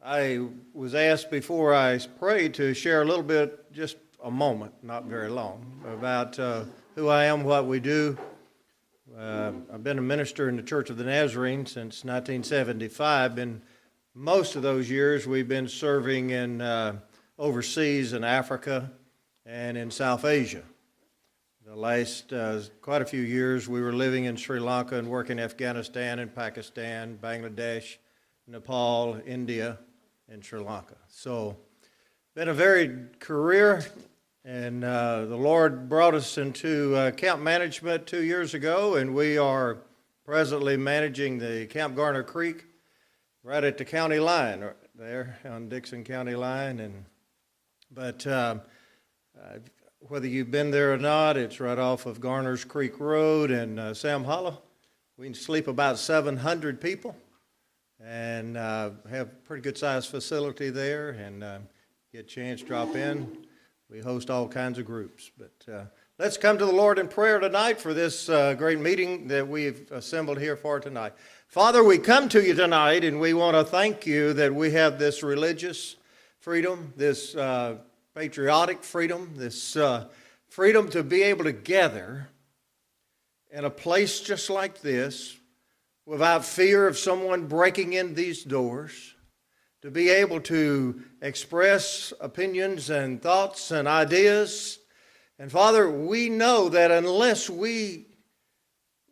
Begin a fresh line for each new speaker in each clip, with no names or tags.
I was asked before I prayed to share a little bit, just a moment, not very long, about who I am, what we do. I've been a minister in the Church of the Nazarene since 1975, and most of those years we've been serving in overseas in Africa and in South Asia. The last quite a few years we were living in Sri Lanka and working in Afghanistan and Pakistan, Bangladesh, Nepal, India, and Sri Lanka. So, been a varied career, and the Lord brought us into camp management 2 years ago, and we are presently managing the Camp Garner Creek right at the county line right there on Dixon County line. But whether you've been there or not, it's right off of Garner's Creek Road and Sam Hollow. We can sleep about 700 people. And have a pretty good sized facility there, and get a chance to drop in. We host all kinds of groups. But let's come to the Lord in prayer tonight for this great meeting that we've assembled here for tonight. Father, we come to you tonight, and we want to thank you that we have this religious freedom, this patriotic freedom, this freedom to be able to gather in a place just like this, without fear of someone breaking in these doors, to be able to express opinions and thoughts and ideas. And Father, we know that unless we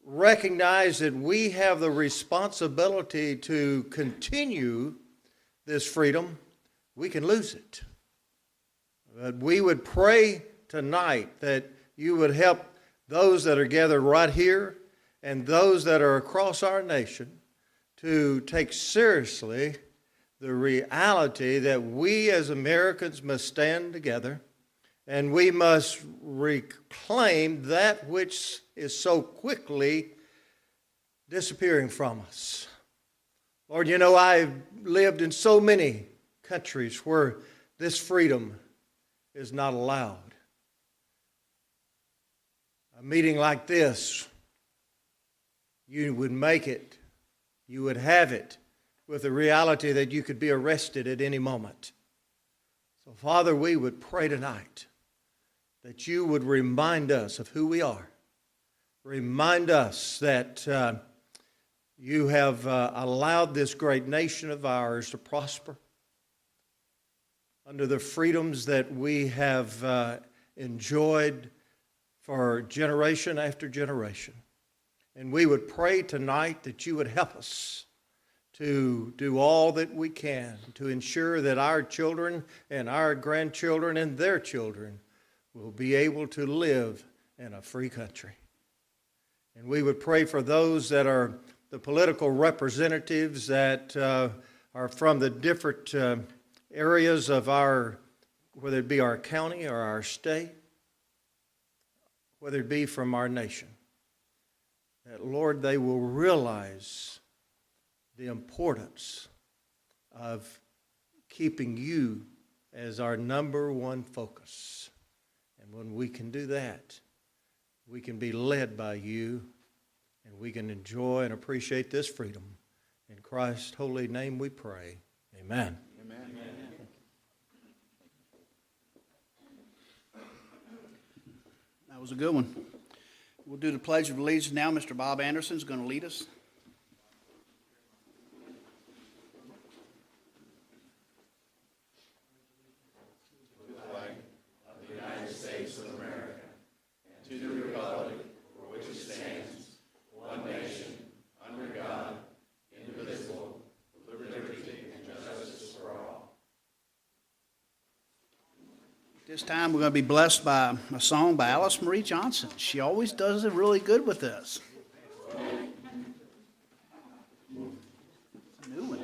recognize that we have the responsibility to continue this freedom, we can lose it. But we would pray tonight that you would help those that are gathered right here and those that are across our nation to take seriously the reality that we as Americans must stand together, and we must reclaim that which is so quickly disappearing from us. Lord, you know, I've lived in so many countries where this freedom is not allowed. A meeting like this, you would make it, you would have it with the reality that you could be arrested at any moment. So, Father, we would pray tonight that you would remind us of who we are. Remind us that you have allowed this great nation of ours to prosper under the freedoms that we have enjoyed for generation after generation. And we would pray tonight that you would help us to do all that we can to ensure that our children and our grandchildren and their children will be able to live in a free country. And we would pray for those that are the political representatives that are from the different areas of our, whether it be our county or our state, whether it be from our nation. That, Lord, they will realize the importance of keeping you as our number one focus. And when we can do that, we can be led by you, and we can enjoy and appreciate this freedom. In Christ's holy name we pray. Amen.
Amen. That was a good one. We'll do the Pledge of Allegiance now. Mr. Bob Anderson is going to lead us.
To the flag of the United States of America, and to the republic for which it stands, one nation, under God, indivisible, with liberty and justice for all.
This time we're going to be blessed by a song by Alice Marie Johnson. She always does it really good with this. It's a new one.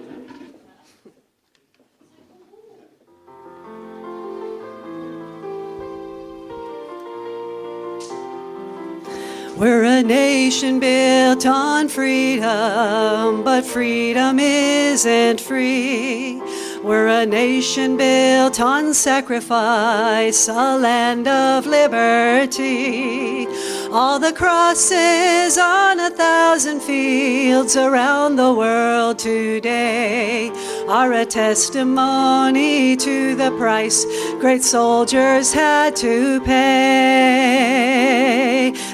We're a nation built on freedom, but freedom isn't free. We're a nation built on sacrifice, a land of liberty. All the crosses on 1,000 fields around the world today are a testimony to the price great soldiers had to pay.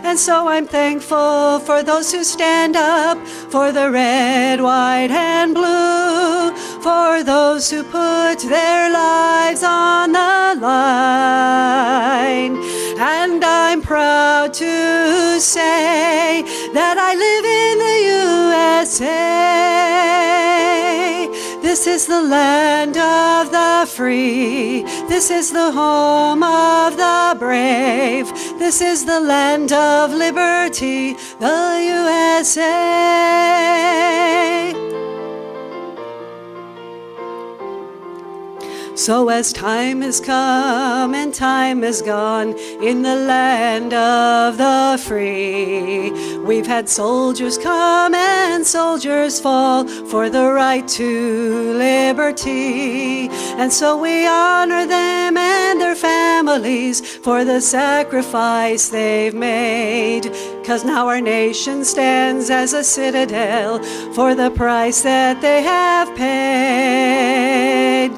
And so I'm thankful for those who stand up for the red, white, and blue, for those who put their lives on the line. And I'm proud to say that I live in the USA. This is the land of the free. This is the home of the brave. This is the land of liberty, the USA. So as time has come and time has gone in the land of the free, we've had soldiers come and soldiers fall for the right to liberty. And so we honor them and their families for the sacrifice they've made. 'Cause now our nation stands as a citadel for the price that they have paid.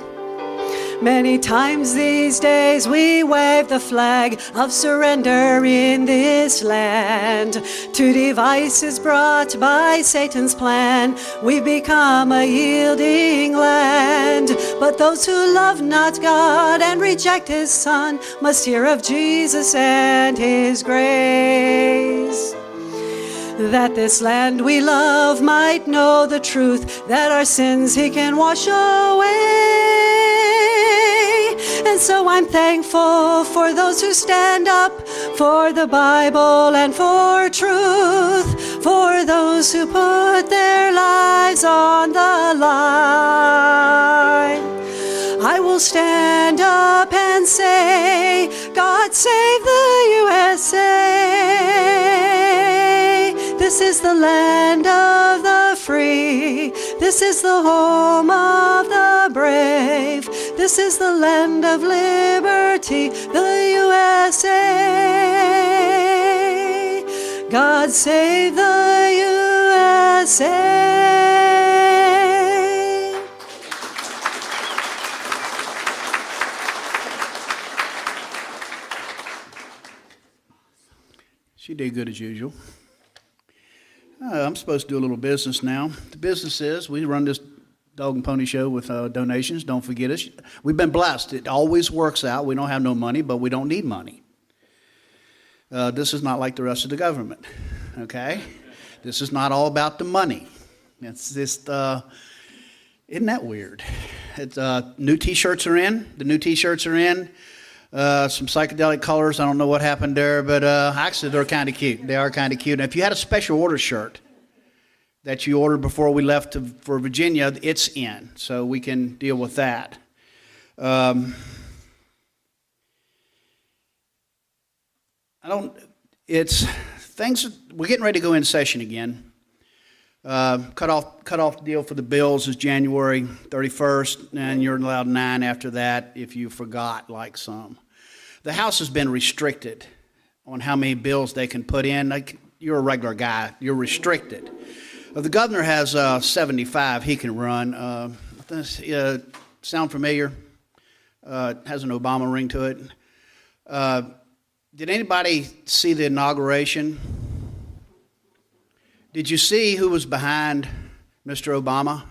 Many times these days we wave the flag of surrender in this land. To devices brought by Satan's plan, we've become a yielding land. But those who love not God and reject His Son must hear of Jesus and His grace. That this land we love might know the truth, that our sins He can wash away. And so I'm thankful for those who stand up for the Bible and for truth, for those who put their lives on the line. I will stand up and say, God save the USA. This is the land of the free. This is the home of the brave. This is the land of liberty, the USA. God save the USA.
She did good as usual. I'm supposed to do a little business now. The business is we run this dog and pony show with donations. Don't forget us. We've been blessed. It always works out. We don't have no money, but we don't need money. This is not like the rest of the government, okay? This is not all about the money. It's just, isn't that weird? New T-shirts are in. The new T-shirts are in. Some psychedelic colors. I don't know what happened there, but actually they're kind of cute. They are kind of cute. And if you had a special order shirt that you ordered before we left for Virginia, it's in, so we can deal with that. We're getting ready to go in session again. Cut off deal for the bills is January 31st, and you're allowed 9 after that if you forgot, like some. The House has been restricted on how many bills they can put in. Like, you're a regular guy, you're restricted. The governor has 75 he can run. Sound familiar? Has an Obama ring to it. Did anybody see the inauguration? Did you see who was behind Mr. Obama?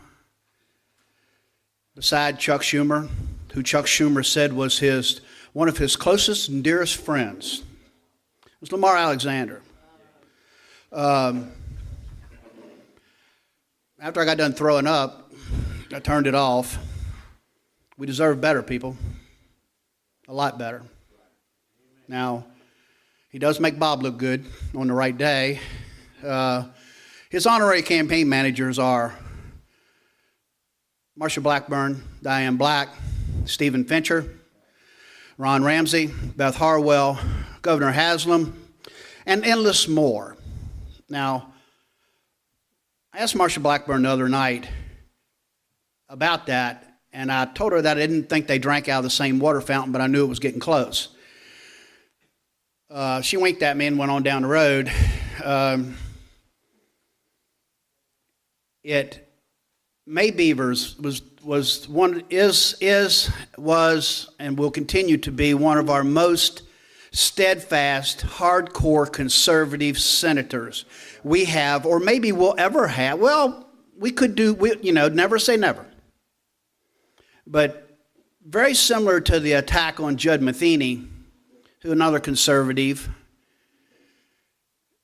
Beside Chuck Schumer, who Chuck Schumer said was one of his closest and dearest friends. It was Lamar Alexander. After I got done throwing up, I turned it off. We deserve better, people. A lot better. Now, he does make Bob look good on the right day. His honorary campaign managers are Marsha Blackburn, Diane Black, Stephen Fincher, Ron Ramsey, Beth Harwell, Governor Haslam, and endless more. Now, I asked Marsha Blackburn the other night about that, and I told her that I didn't think they drank out of the same water fountain, but I knew it was getting close. She winked at me and went on down the road. May Beavers was and will continue to be one of our most steadfast, hardcore conservative senators we have, or maybe we'll ever have. Well, we could do, never say never. But very similar to the attack on Judd Matheny, who another conservative,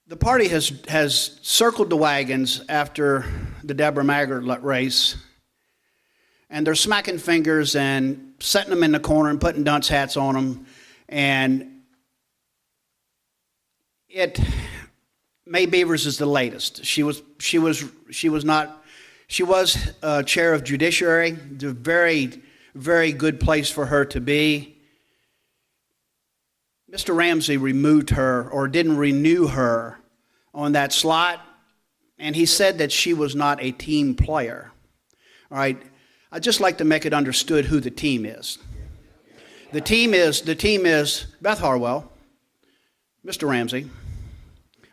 the party has circled the wagons after the Deborah Maggart race, and they're smacking fingers and setting them in the corner and putting dunce hats on them. And May Beavers is the latest. She was chair of Judiciary. It's a very, very good place for her to be. Mr. Ramsey removed her or didn't renew her on that slot, and he said that she was not a team player. All right, I'd just like to make it understood who the team is. The team is Beth Harwell, Mr. Ramsey,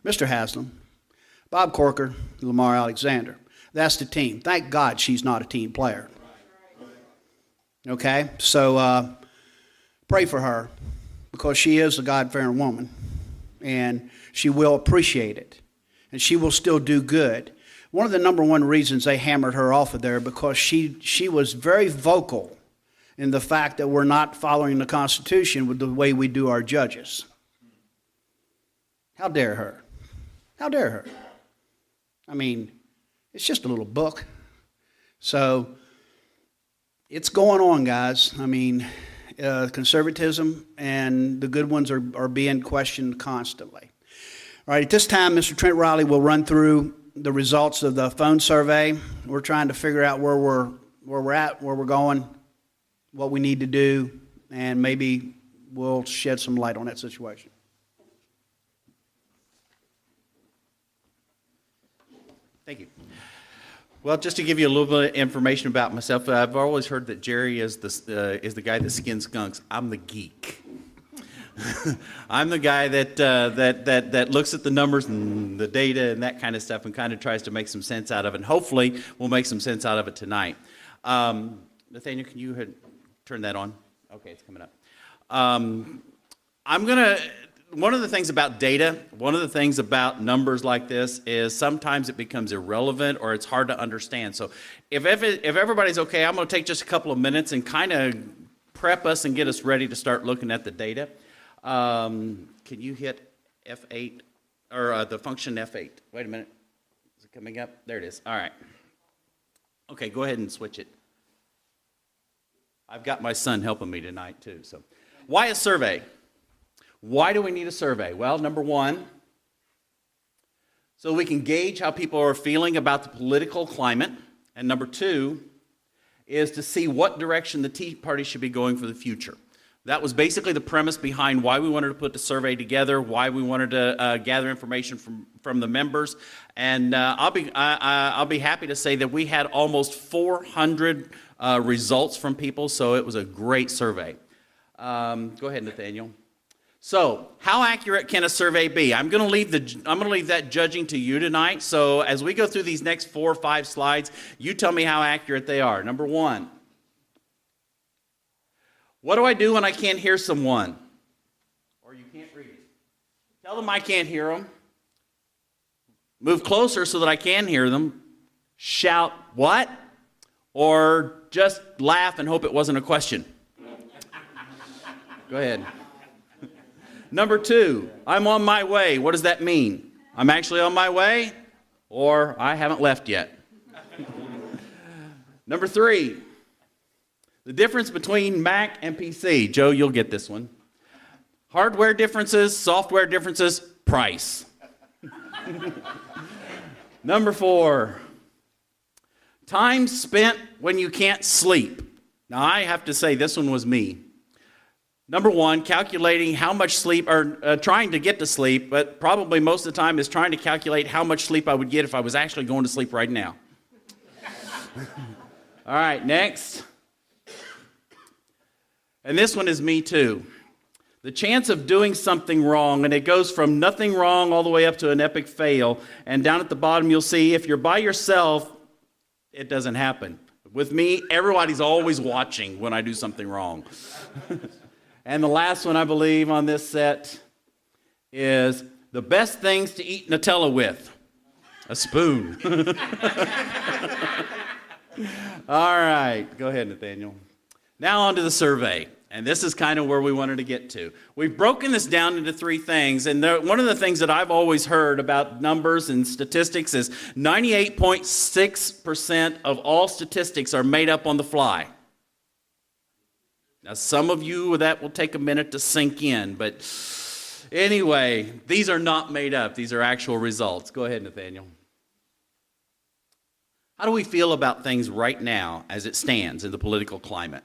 Mr. Haslam, Bob Corker, Lamar Alexander. That's the team. Thank God she's not a team player. Okay, so pray for her, because she is a God-fearing woman, and she will appreciate it, and she will still do good. One of the number one reasons they hammered her off of there, because she was very vocal in the fact that we're not following the Constitution with the way we do our judges. How dare her? How dare her? I mean, it's just a little book. So it's going on, guys. I mean, conservatism and the good ones are being questioned constantly. All right, at this time, Mr. Trent Riley will run through the results of the phone survey. We're trying to figure out where we're at, where we're going, what we need to do, and maybe we'll shed some light on that situation.
Thank you. Well, just to give you a little bit of information about myself, I've always heard that Jerry is the guy that skins skunks. I'm the geek. I'm the guy that looks at the numbers and the data and that kind of stuff and kind of tries to make some sense out of it. And hopefully, we'll make some sense out of it tonight. Nathaniel, can you turn that on? Okay, it's coming up. One of the things about data, one of the things about numbers like this is sometimes it becomes irrelevant or it's hard to understand. So if everybody's okay, I'm going to take just a couple of minutes and kind of prep us and get us ready to start looking at the data. Can you hit F8 or the function F8? Wait a minute. Is it coming up? There it is. All right. Okay, go ahead and switch it. I've got my son helping me tonight too. So, why a survey? Why do we need a survey? Well, number one, so we can gauge how people are feeling about the political climate. And number two is to see what direction the Tea Party should be going for the future. That was basically the premise behind why we wanted to put the survey together, why we wanted to gather information from the members. And I'll be happy to say that we had almost 400 results from people, so it was a great survey. Go ahead, Nathaniel. So, how accurate can a survey be? I'm going to leave that judging to you tonight. So, as we go through these next 4 or 5 slides, you tell me how accurate they are. Number one, what do I do when I can't hear someone? Or you can't read it? Tell them I can't hear them. Move closer so that I can hear them. Shout, what? Or just laugh and hope it wasn't a question. Go ahead. Number two, I'm on my way. What does that mean? I'm actually on my way, or I haven't left yet. Number three, the difference between Mac and PC. Joe, you'll get this one. Hardware differences, software differences, price. Number four, time spent when you can't sleep. Now, I have to say this one was me. Number one, calculating how much sleep, or trying to get to sleep, but probably most of the time is trying to calculate how much sleep I would get if I was actually going to sleep right now. All right, next. And this one is me too. The chance of doing something wrong, and it goes from nothing wrong all the way up to an epic fail. And down at the bottom, you'll see if you're by yourself, it doesn't happen. With me, everybody's always watching when I do something wrong. And the last one I believe on this set is the best things to eat Nutella with. A spoon. All right, go ahead, Nathaniel. Now on to the survey. And this is kind of where we wanted to get to. We've broken this down into three things. And one of the things that I've always heard about numbers and statistics is 98.6% of all statistics are made up on the fly. Now, some of you, that will take a minute to sink in. But anyway, these are not made up. These are actual results. Go ahead, Nathaniel. How do we feel about things right now as it stands in the political climate?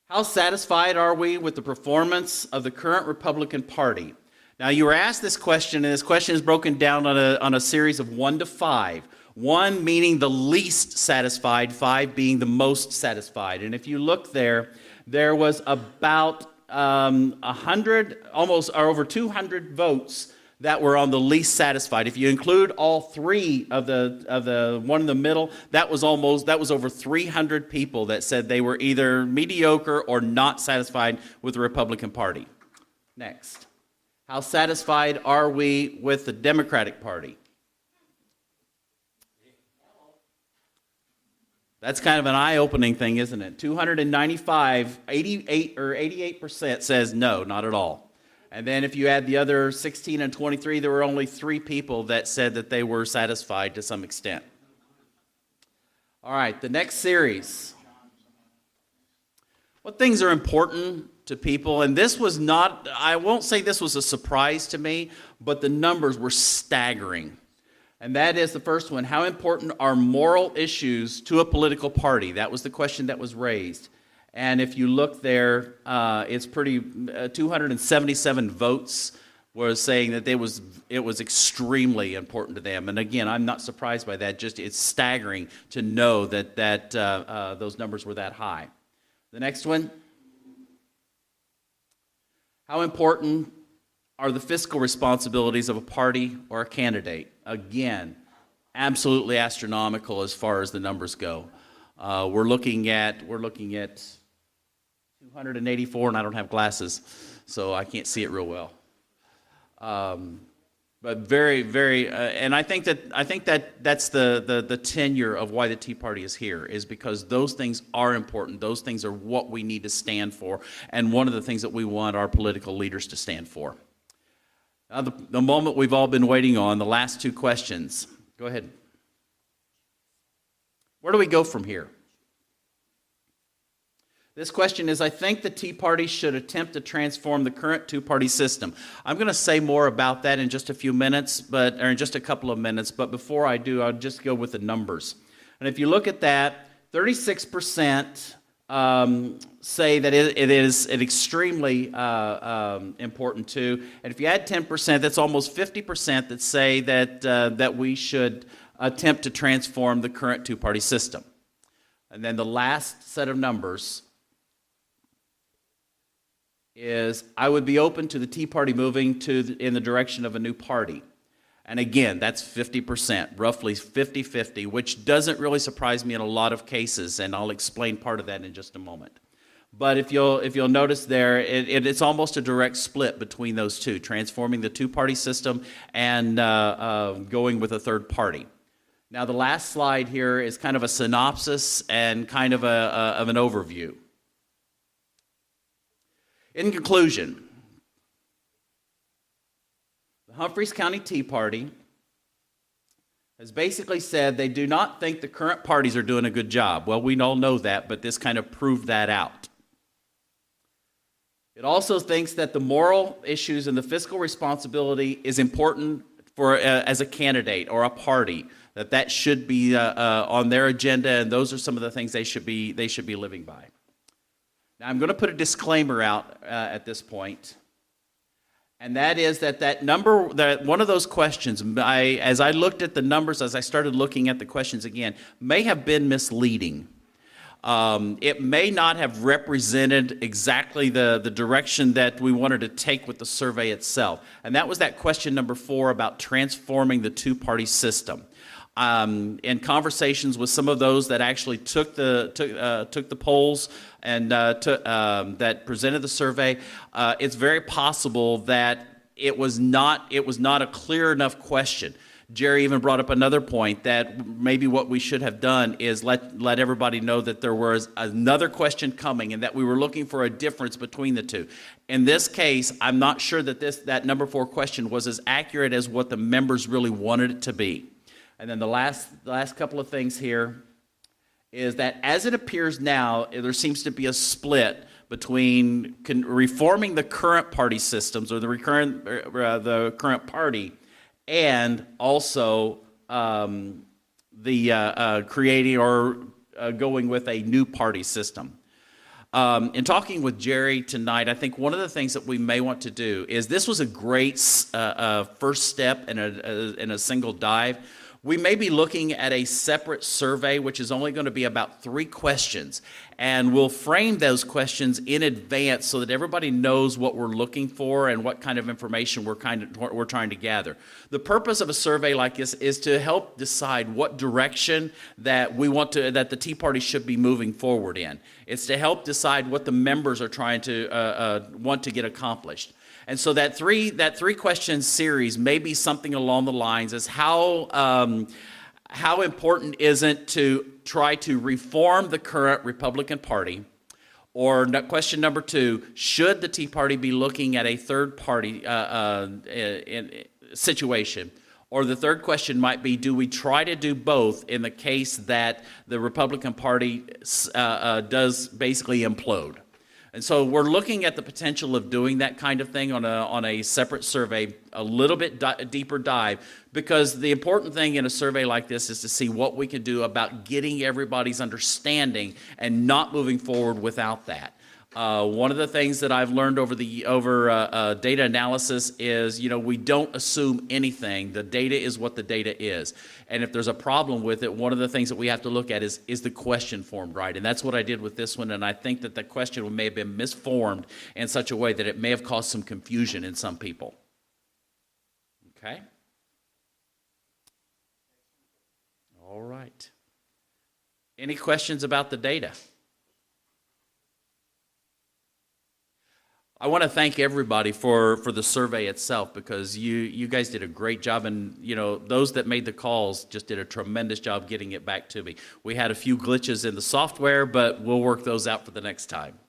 How satisfied are we with the performance of the current Republican Party? Now, you were asked this question, and this question is broken down on a series of 1 to 5. 1 meaning the least satisfied, 5 being the most satisfied. And if you look there was about 100, almost or over 200 votes that were on the least satisfied. If you include all three of the one in the middle, that was over 300 people that said they were either mediocre or not satisfied with the Republican Party. Next, how satisfied are we with the Democratic Party? That's kind of an eye-opening thing, isn't it? 295, 88% says no, not at all. And then if you add the other 16 and 23, there were only 3 people that said that they were satisfied to some extent. All right, the next series. What things are important to people? And this was not, I won't say this was a surprise to me, but the numbers were staggering. And that is the first one. How important are moral issues to a political party? That was the question that was raised. And if you look there, it's pretty, 277 votes were saying that it was extremely important to them. And again, I'm not surprised by that. Just it's staggering to know that those numbers were that high. The next one. How important are the fiscal responsibilities of a party or a candidate? Again, absolutely astronomical as far as the numbers go. We're looking at 284, and I don't have glasses, so I can't see it real well. But very, very, and I think that's the tenure of why the Tea Party is here, is because those things are important. Those things are what we need to stand for, and one of the things that we want our political leaders to stand for. Now, the moment we've all been waiting on, the last 2 questions. Go ahead. Where do we go from here? This question is, I think the Tea Party should attempt to transform the current 2-party system. I'm going to say more about that in just a few minutes, or in just a couple of minutes, but before I do, I'll just go with the numbers. And if you look at that, 36% say that it is extremely important too. And if you add 10%, that's almost 50% that say that we should attempt to transform the current 2-party system. And then the last set of numbers is I would be open to the Tea Party moving in the direction of a new party. And again, that's 50%, roughly 50-50, which doesn't really surprise me in a lot of cases, and I'll explain part of that in just a moment. But if you'll notice there, it's almost a direct split between those two, transforming the 2-party system and going with a third party. Now, the last slide here is kind of a synopsis and kind of an overview. In conclusion, the Humphreys County Tea Party has basically said they do not think the current parties are doing a good job. Well, we all know that, but this kind of proved that out. It also thinks that the moral issues and the fiscal responsibility is important for as a candidate or a party, that should be on their agenda, and those are some of the things they should be living by. Now, I'm going to put a disclaimer out at this point, and that is that number, that one of those questions, as I looked at the numbers, as I started looking at the questions again, may have been misleading. It may not have represented exactly the direction that we wanted to take with the survey itself, and that was that question number 4 about transforming the 2-party system.
in conversations with some of those that actually took the polls and that presented the survey, it's very possible that it was not a clear enough question. Jerry even brought up another point that maybe what we should have done is let everybody know that there was another question coming and that we were looking for a difference between the two. In this case, I'm not sure that that number 4 question was as accurate as what the members really wanted it to be. And then the last couple of things here is that as it appears now, there seems to be a split between reforming the current party systems or the current party, and also creating or going with a new party system. In talking with Jerry tonight, I think one of the things that we may want to do is, this was a great first step in a single dive. We may be looking at a separate survey, which is only going to be about 3 questions. And we'll frame those questions in advance so that everybody knows what we're looking for and what kind of information we're trying to gather. The purpose of a survey like this is to help decide what direction that the Tea Party should be moving forward in. It's to help decide what the members are trying to want to get accomplished. And so that three question series may be something along the lines as how important is it to try to reform the current Republican Party? Or question number 2, should the Tea Party be looking at a third party situation? Or the third question might be, do we try to do both in the case that the Republican Party does basically implode? And so we're looking at the potential of doing that kind of thing on a separate survey, a little bit deeper dive, because the important thing in a survey like this is to see what we can do about getting everybody's understanding and not moving forward without that. One of the things that I've learned over data analysis is, we don't assume anything. The data is what the data is. And if there's a problem with it, one of the things that we have to look at is the question formed right. And that's what I did with this one. And I think that the question may have been misformed in such a way that it may have caused some confusion in some people. Okay? All right. Any questions about the data? I want to thank everybody for the survey itself, because you guys did a great job, and those that made the calls just did a tremendous job getting it back to me. We had a few glitches in the software, but we'll work those out for the next time.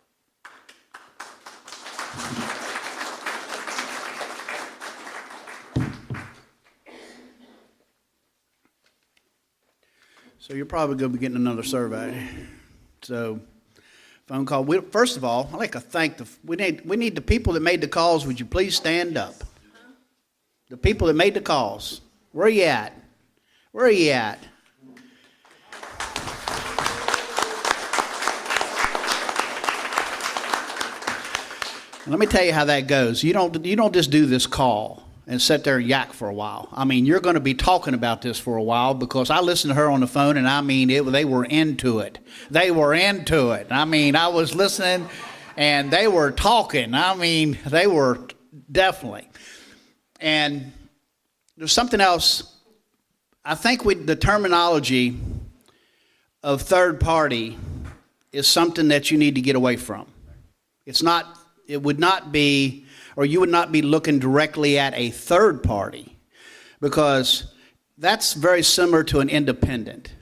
So you're probably going to be getting another survey. So phone call. First of all, I'd like to thank we need the people that made the calls. Would you please stand up? The people that made the calls. Where are you at? Where are you at? Let me tell you how that goes. You don't just do this call and sit there and yak for a while. I mean, you're going to be talking about this for a while, because I listened to her on the phone, and I mean, they were into it. They were into it. I mean, I was listening, and they were talking. I mean, they were definitely. And there's something else. I think the terminology of third party is something that you need to get away from. It would not be, or you would not be looking directly at a third party, because that's very similar to an independent.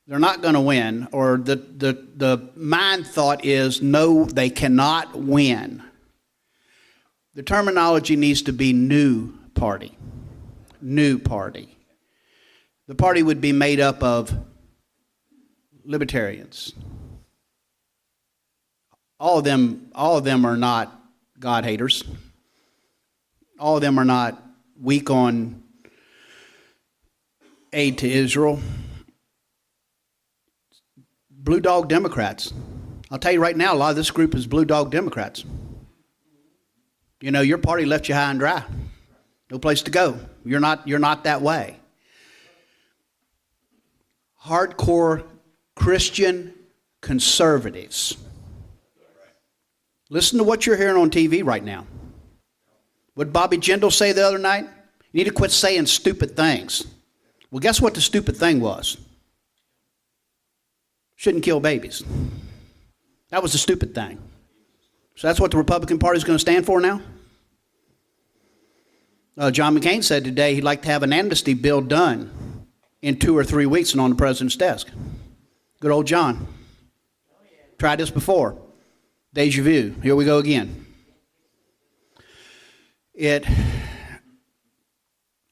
They're not going to win, or the mind thought is, no, they cannot win. The terminology needs to be new party. New party. The party would be made up of libertarians. All of them are not God haters. All of them are not weak on aid to Israel. Blue dog Democrats. I'll tell you right now, a lot of this group is blue dog Democrats. Your party left you high and dry. No place to go. You're not that way. Hardcore Christian conservatives. Listen to what you're hearing on TV right now. What did Bobby Jindal say the other night? You need to quit saying stupid things. Well, guess what the stupid thing was? Shouldn't kill babies. That was the stupid thing. So that's what the Republican Party is going to stand for now? John McCain said today he'd like to have an amnesty bill done in 2 or 3 weeks and on the president's desk. Good old John. Tried this before. Deja vu. Here we go again.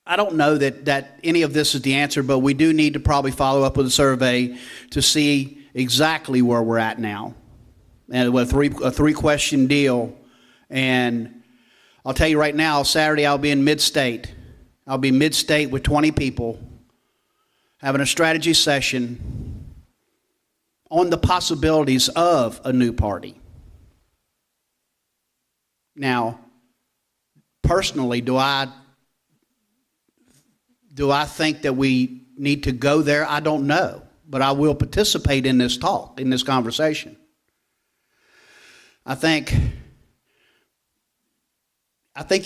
I don't know that any of this is the answer, but we do need to probably follow up with a survey to see exactly where we're at now. And with a three-question deal. And I'll tell you right now, Saturday I'll be in mid-state. I'll be mid-state with 20 people having a strategy session on the possibilities of a new party. Now, personally, do I think that we need to go there? I don't know, but I will participate in this talk, in this conversation. I think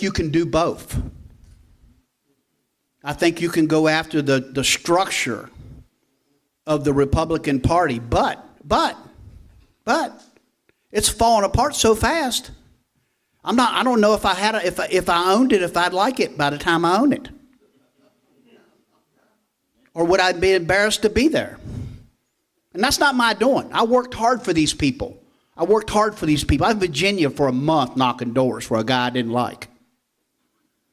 you can do both. I think you can go after the structure of the Republican Party, but it's falling apart so fast. I don't know if I owned it, if I'd like it by the time I own it. Or would I be embarrassed to be there? And that's not my doing. I worked hard for these people. I was in Virginia for a month knocking doors for a guy I didn't like.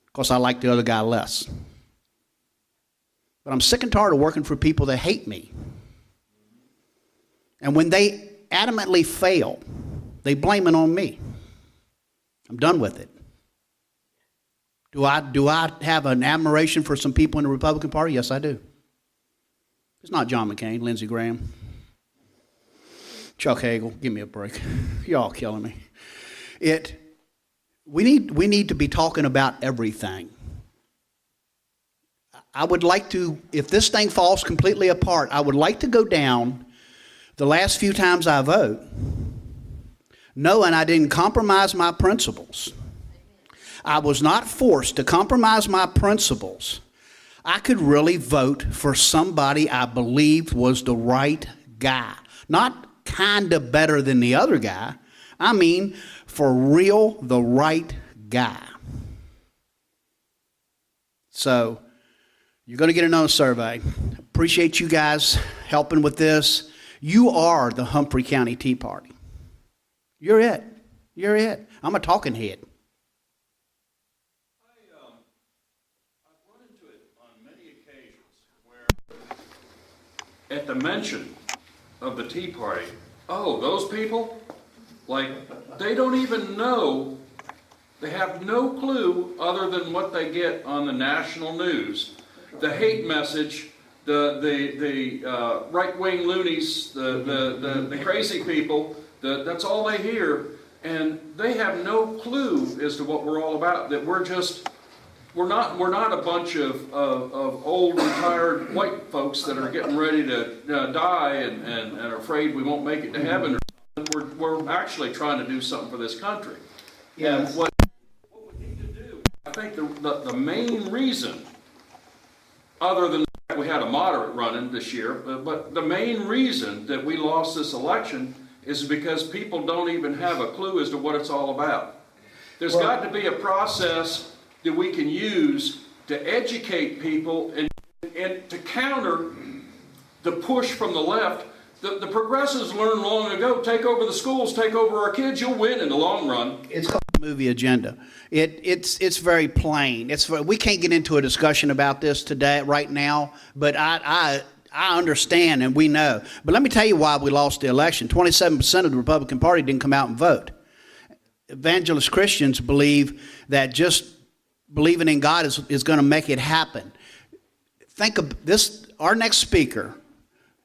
Of course, I liked the other guy less. But I'm sick and tired of working for people that hate me. And when they adamantly fail, they blame it on me. I'm done with it. Do I have an admiration for some people in the Republican Party? Yes, I do. It's not John McCain, Lindsey Graham, Chuck Hagel. Give me a break. You're all killing me. We need to be talking about everything. I would like to, if this thing falls completely apart, I would like to go down the last few times I vote, knowing I didn't compromise my principles. I was not forced to compromise my principles. I could really vote for somebody I believed was the right guy. Not kind of better than the other guy. I mean, for real, the right guy. So, you're going to get another survey. Appreciate you guys helping with this. You are the Humphrey County Tea Party. You're it. You're it. I'm a talking head.
I've run into it on many occasions where at the mention of the Tea Party, oh, those people, like, they don't even know, they have no clue other than what they get on the national news. The hate message, the right-wing loonies, the crazy people, that's all they hear, and they have no clue as to what we're all about. That we're not a bunch of old retired white folks that are getting ready to die and are afraid we won't make it to heaven. We're actually trying to do something for this country.
Yes.
And what we need to do, I think the main reason, other than that we had a moderate run-in this year, but the main reason that we lost this election is because people don't even have a clue as to what it's all about. There's got to be a process that we can use to educate people and to counter the push from the left. The progressives learned long ago, take over the schools, take over our kids, you'll win in the long run.
It's called the movie agenda. It's very plain. We can't get into a discussion about this today, right now, but I understand and we know. But let me tell you why we lost the election. 27% of the Republican Party didn't come out and vote. Evangelist Christians believe that just believing in God is going to make it happen. Think of this, our next speaker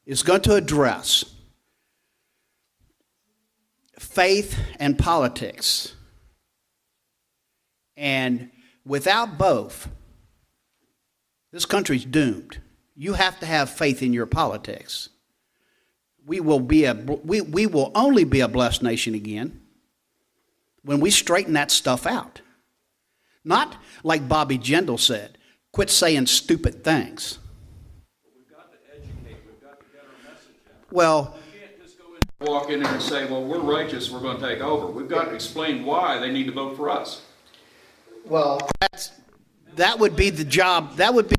is going to address faith and politics. And without both, this country's doomed. You have to have faith in your politics. We will only be a blessed nation again when we straighten that stuff out. Not like Bobby Jindal said, quit saying stupid things. Well,
Walk in there and say, well, we're righteous, we're going to take over. We've got to explain why they need to vote for us.
that would be the job. That would be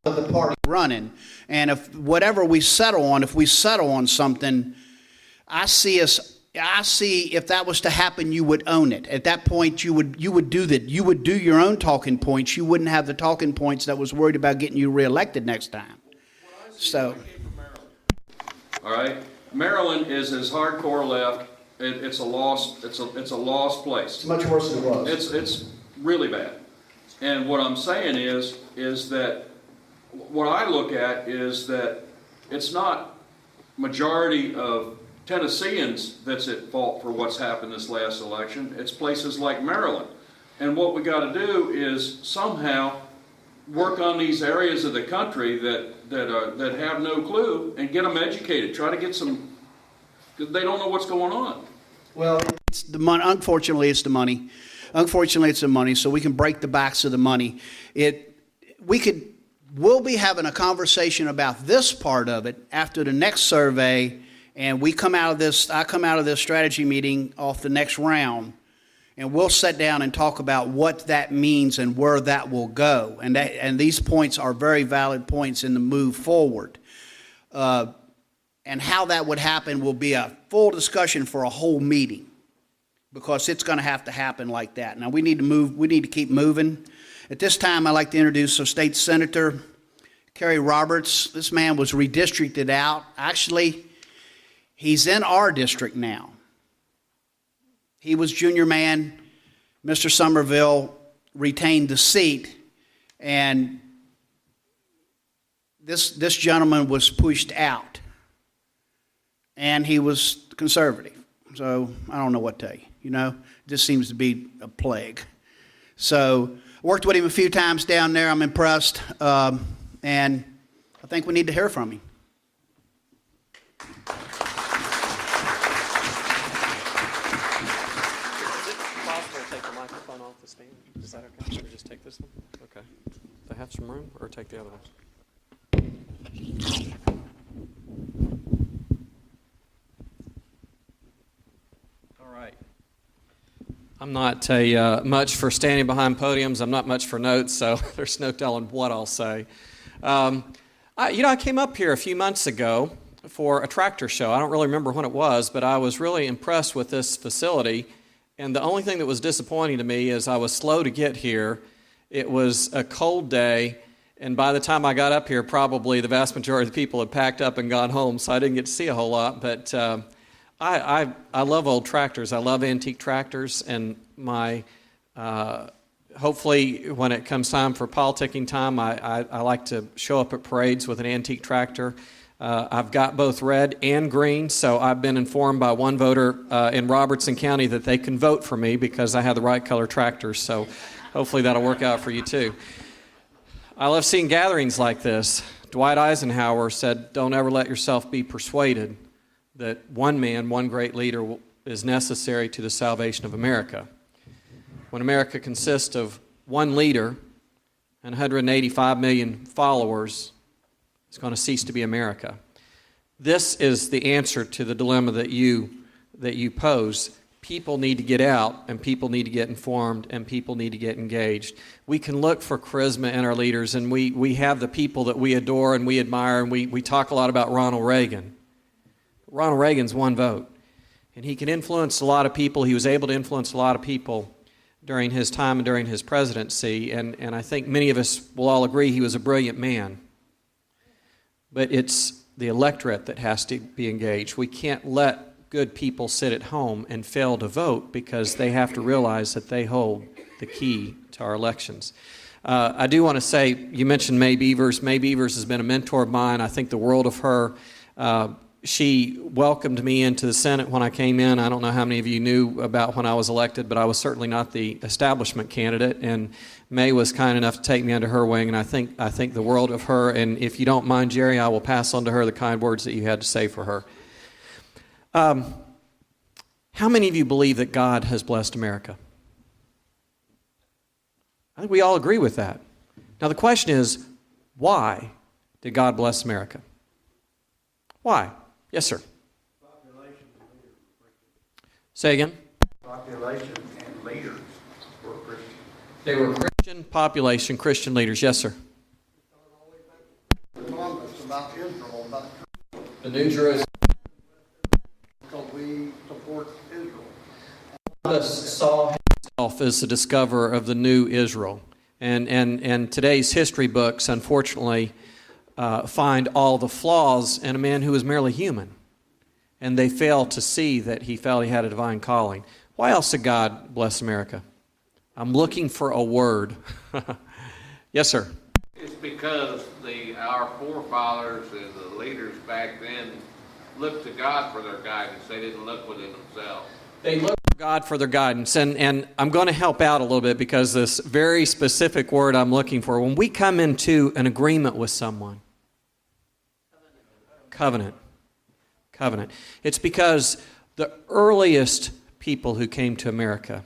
of the party running. And if whatever we settle on something, I see if that was to happen, you would own it. At that point, you would do that. You would do your own talking points. You wouldn't have the talking points that was worried about getting you reelected next time. So,
All right? Maryland is as hardcore left. It's a lost lost place.
it's much worse than it was.
It's really bad. And what I'm saying is that what I look at is that it's not majority of Tennesseans that's at fault for what's happened this last election. It's places like Maryland. And what we got to do is somehow work on these areas of the country that have no clue and get them educated. Try to get some, because they don't know what's going on.
Well, it's the money. Unfortunately, it's the money. Unfortunately, it's the money. So we can break the backs of the money. We'll be having a conversation about this part of it after the next survey, and I come out of this strategy meeting off the next round, and we'll sit down and talk about what that means and where that will go. And these points are very valid points in the move forward. And how that would happen will be a full discussion for a whole meeting, because it's going to have to happen like that. Now, we need to move. We need to keep moving. At this time, I'd like to introduce our state senator, Kerry Roberts. This man was redistricted out. Actually, he's in our district now. He was junior man. Mr. Somerville retained the seat, and this gentleman was pushed out, and he was conservative. So I don't know what to tell you. You know, it just seems to be a plague. So I worked with him a few times down there. I'm impressed, and I think we need to hear from him.
Stand? Is that okay? Should we just take this one? Okay. Do they have some room, or take the other ones? All right. I'm not much for standing behind podiums. I'm not much for notes, so there's no telling what I'll say. I came up here a few months ago for a tractor show. I don't really remember when it was, but I was really impressed with this facility. And the only thing that was disappointing to me is I was slow to get here. It was a cold day, and by the time I got up here, probably the vast majority of the people had packed up and gone home, so I didn't get to see a whole lot. But I love old tractors. I love antique tractors, and hopefully when it comes time for politicking time, I like to show up at parades with an antique tractor. I've got both red and green, so I've been informed by one voter in Robertson County that they can vote for me because I have the right color tractors, so hopefully that'll work out for you too. I love seeing gatherings like this. Dwight Eisenhower said, "Don't ever let yourself be persuaded that one man, one great leader is necessary to the salvation of America." When America consists of one leader and 185 million followers, it's going to cease to be America. This is the answer to the dilemma that you pose. People need to get out, and people need to get informed, and people need to get engaged. We can look for charisma in our leaders, and we have the people that we adore and we admire, and we talk a lot about Ronald Reagan. Ronald Reagan's one vote, and he can influence a lot of people. He was able to influence a lot of people during his time and during his presidency, and I think many of us will all agree he was a brilliant man. But it's the electorate that has to be engaged. We can't let good people sit at home and fail to vote because they have to realize that they hold the key to our elections. I do want to say, you mentioned May Beavers. May Beavers has been a mentor of mine. I think the world of her. She welcomed me into the Senate when I came in. I don't know how many of you knew about when I was elected, but I was certainly not the establishment candidate, and May was kind enough to take me under her wing, and I think the world of her. And if you don't mind, Jerry, I will pass on to her the kind words that you had to say for her. How many of you believe that God has blessed America? I think we all agree with that. Now the question is, why did God bless America? Why? Yes, sir. Say again?
Population and leaders were Christian.
They were Christian population, Christian leaders. Yes, sir.
Columbus about Israel, about
The New Jerusalem.
because we support Israel.
Columbus saw himself as the discoverer of the new Israel. And today's history books, unfortunately, find all the flaws in a man who was merely human. And they fail to see that he felt he had a divine calling. Why else did God bless America? I'm looking for a word. Yes, sir.
It's because our forefathers and the leaders back then looked to God for their guidance. They didn't look within themselves.
They look to God for their guidance. And I'm going to help out a little bit because this very specific word I'm looking for, when we come into an agreement with someone, covenant. It's because the earliest people who came to America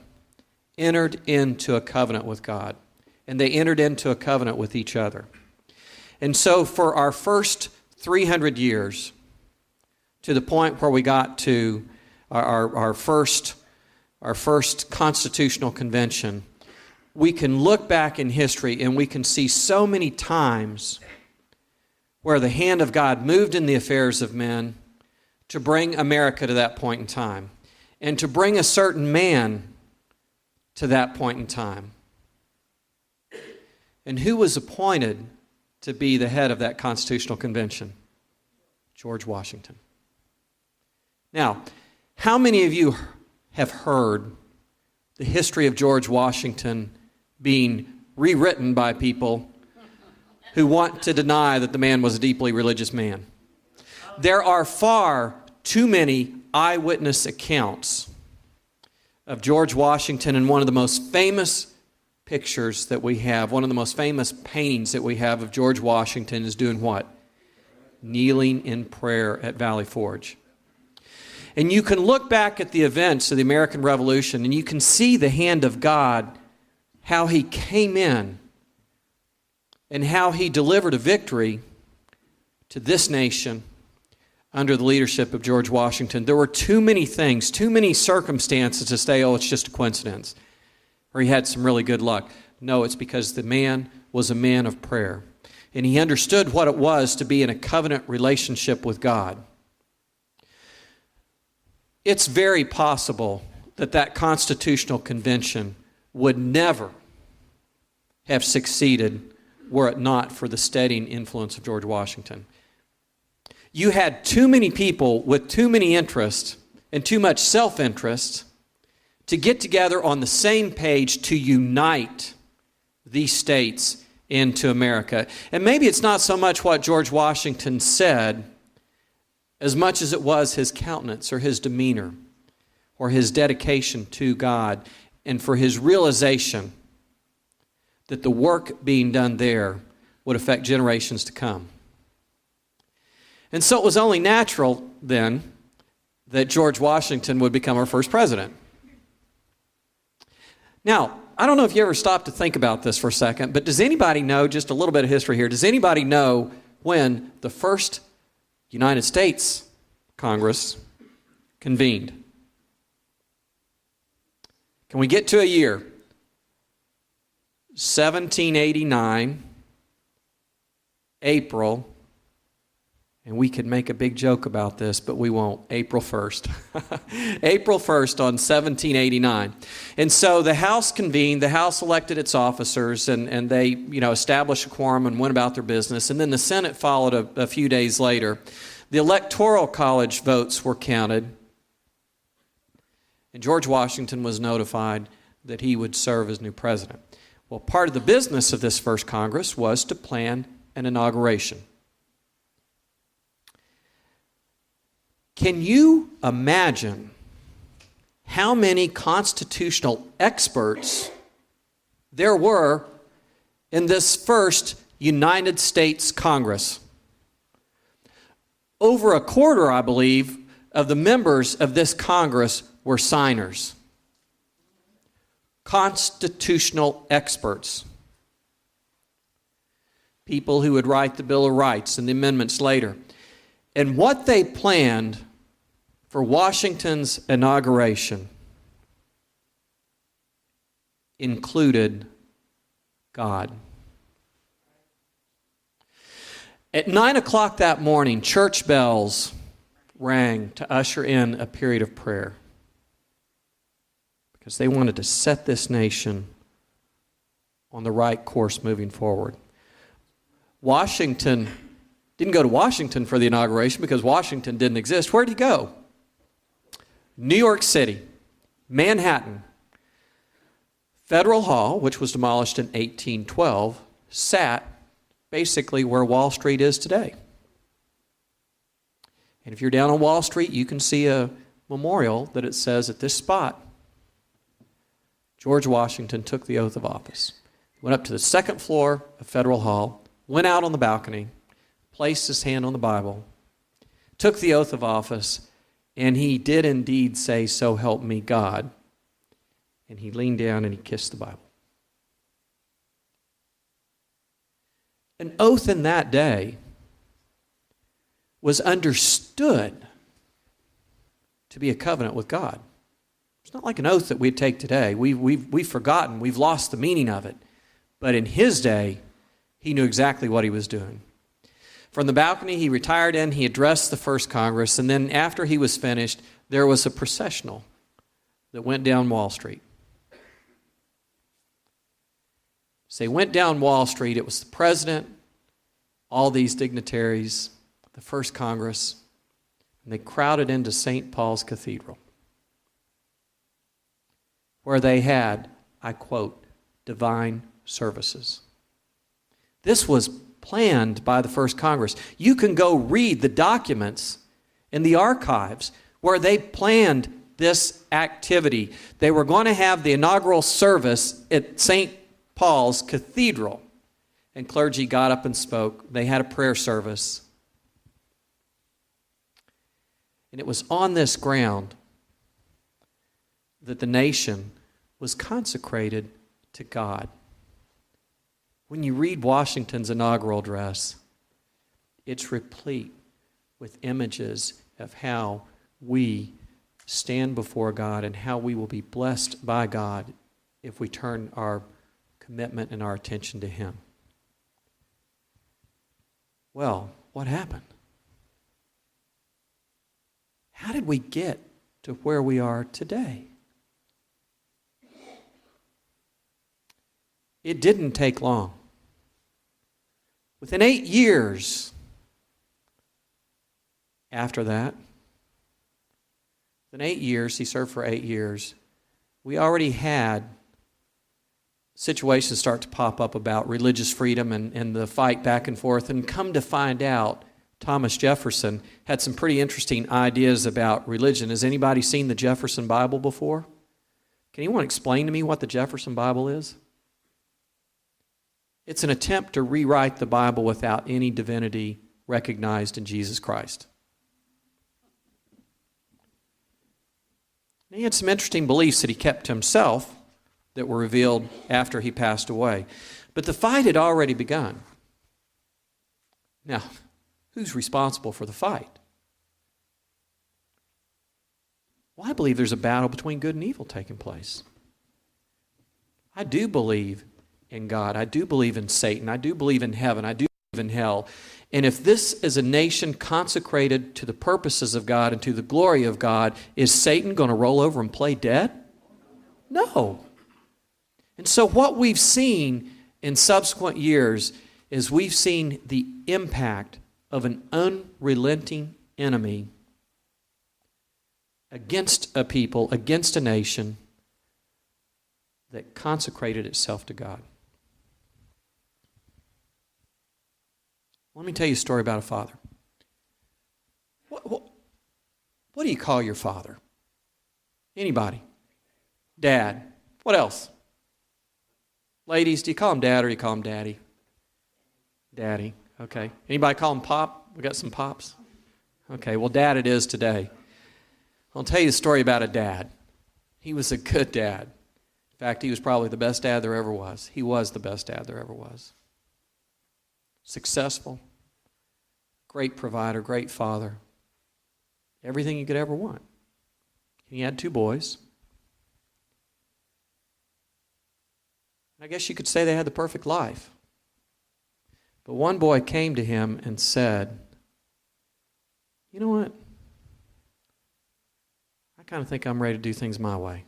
entered into a covenant with God, and they entered into a covenant with each other. And so for our first 300 years, to the point where we got to our first constitutional convention, we can look back in history and we can see so many times where the hand of God moved in the affairs of men to bring America to that point in time, and to bring a certain man to that point in time. And who was appointed to be the head of that constitutional convention? George Washington. Now, how many of you have heard the history of George Washington being rewritten by people who want to deny that the man was a deeply religious man? There are far too many eyewitness accounts of George Washington, and one of the most famous pictures that we have, one of the most famous paintings that we have of George Washington is doing what? Kneeling in prayer at Valley Forge. And you can look back at the events of the American Revolution and you can see the hand of God, how he came in and how he delivered a victory to this nation under the leadership of George Washington. There were too many things, too many circumstances to say, oh, it's just a coincidence, or he had some really good luck. No, it's because the man was a man of prayer, and he understood what it was to be in a covenant relationship with God. It's very possible that that constitutional convention would never have succeeded were it not for the steadying influence of George Washington. You had too many people with too many interests and too much self-interest to get together on the same page to unite these states into America. And maybe it's not so much what George Washington said as much as it was his countenance or his demeanor or his dedication to God, and for his realization that the work being done there would affect generations to come. And so it was only natural then that George Washington would become our first president. Now, I don't know if you ever stopped to think about this for a second, but does anybody know, just a little bit of history here, does anybody know when the first United States Congress convened? Can we get to a year? 1789, April, and we could make a big joke about this, but we won't. April 1st. April 1st on 1789. And so the House convened, the House elected its officers, and they, established a quorum and went about their business. And then the Senate followed a few days later. The Electoral College votes were counted, and George Washington was notified that he would serve as new president. Well, part of the business of this first Congress was to plan an inauguration. Can you imagine how many constitutional experts there were in this first United States Congress? Over a quarter, I believe, of the members of this Congress were signers. Constitutional experts. People who would write the Bill of Rights and the amendments later. And what they planned for Washington's inauguration included God. At 9 o'clock that morning, church bells rang to usher in a period of prayer because they wanted to set this nation on the right course moving forward. Washington didn't go to Washington for the inauguration because Washington didn't exist. Where'd he go? New York City, Manhattan. Federal Hall, which was demolished in 1812, sat basically where Wall Street is today. And if you're down on Wall Street, you can see a memorial that it says at this spot, George Washington took the oath of office. He went up to the second floor of Federal Hall, went out on the balcony, placed his hand on the Bible, took the oath of office, and he did indeed say, "So help me God." And he leaned down and he kissed the Bible. An oath in that day was understood to be a covenant with God. It's not like an oath that we'd take today. We've forgotten. We've lost the meaning of it. But in his day, he knew exactly what he was doing. From the balcony, he retired in, he addressed the first Congress, and then after he was finished, there was a processional that went down Wall Street. So they went down Wall Street. It was the president, all these dignitaries, the first Congress, and they crowded into St. Paul's Cathedral, where they had, I quote, divine services. This was planned by the first Congress. You can go read the documents in the archives where they planned this activity. They were going to have the inaugural service at St. Paul's Cathedral, and clergy got up and spoke. They had a prayer service. And it was on this ground that the nation was consecrated to God. When you read Washington's inaugural address, it's replete with images of how we stand before God and how we will be blessed by God if we turn our commitment and our attention to Him. Well, what happened? How did we get to where we are today? It didn't take long. Within 8 years after that, within 8 years, he served for 8 years, we already had situations start to pop up about religious freedom and the fight back and forth. And come to find out, Thomas Jefferson had some pretty interesting ideas about religion. Has anybody seen the Jefferson Bible before? Can anyone explain to me what the Jefferson Bible is? It's an attempt to rewrite the Bible without any divinity recognized in Jesus Christ. And he had some interesting beliefs that he kept to himself that were revealed after he passed away. But the fight had already begun. Now, who's responsible for the fight? Well, I believe there's a battle between good and evil taking place. I do believe in God. I do believe in Satan. I do believe in heaven. I do believe in hell. And if this is a nation consecrated to the purposes of God and to the glory of God, is Satan going to roll over and play dead? No. And so what we've seen in subsequent years is we've seen the impact of an unrelenting enemy against a people, against a nation that consecrated itself to God. Let me tell you a story about a father. What do you call your father? Anybody? Dad. What else? Ladies, do you call him dad or do you call him daddy? Daddy. Okay. Anybody call him pop? We got some pops? Okay, well, dad it is today. I'll tell you a story about a dad. He was a good dad. In fact, he was probably the best dad there ever was. He was the best dad there ever was. Successful, great provider, great father. Everything you could ever want. He had 2 boys. I guess you could say they had the perfect life. But one boy came to him and said, "You know what? I kind of think I'm ready to do things my way.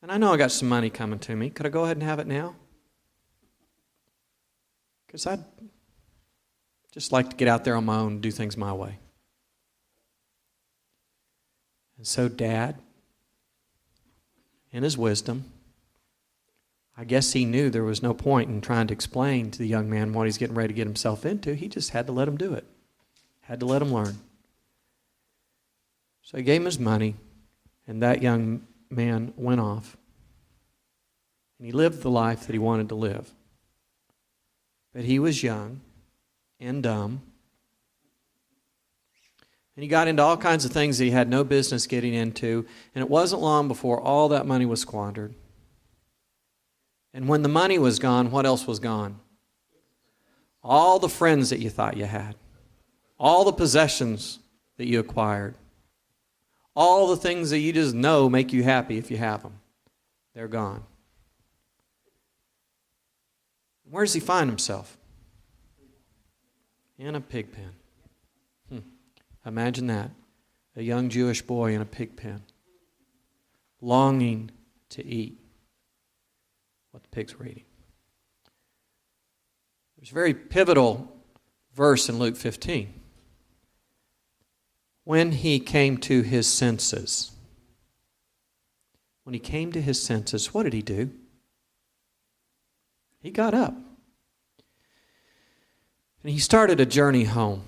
And I know I got some money coming to me. Could I go ahead and have it now? Because I'd just like to get out there on my own and do things my way." And so Dad, in his wisdom, I guess he knew there was no point in trying to explain to the young man what he's getting ready to get himself into. He just had to let him do it. Had to let him learn. So he gave him his money, and that young man went off. And he lived the life that he wanted to live. But he was young and dumb. And he got into all kinds of things that he had no business getting into. And it wasn't long before all that money was squandered. And when the money was gone, what else was gone? All the friends that you thought you had. All the possessions that you acquired. All the things that you just know make you happy if you have them. They're gone. Where does he find himself? In a pig pen. Imagine that. A young Jewish boy in a pig pen. Longing to eat what the pigs were eating. There's a very pivotal verse in Luke 15. When he came to his senses. When he came to his senses, what did he do? He got up. And he started a journey home.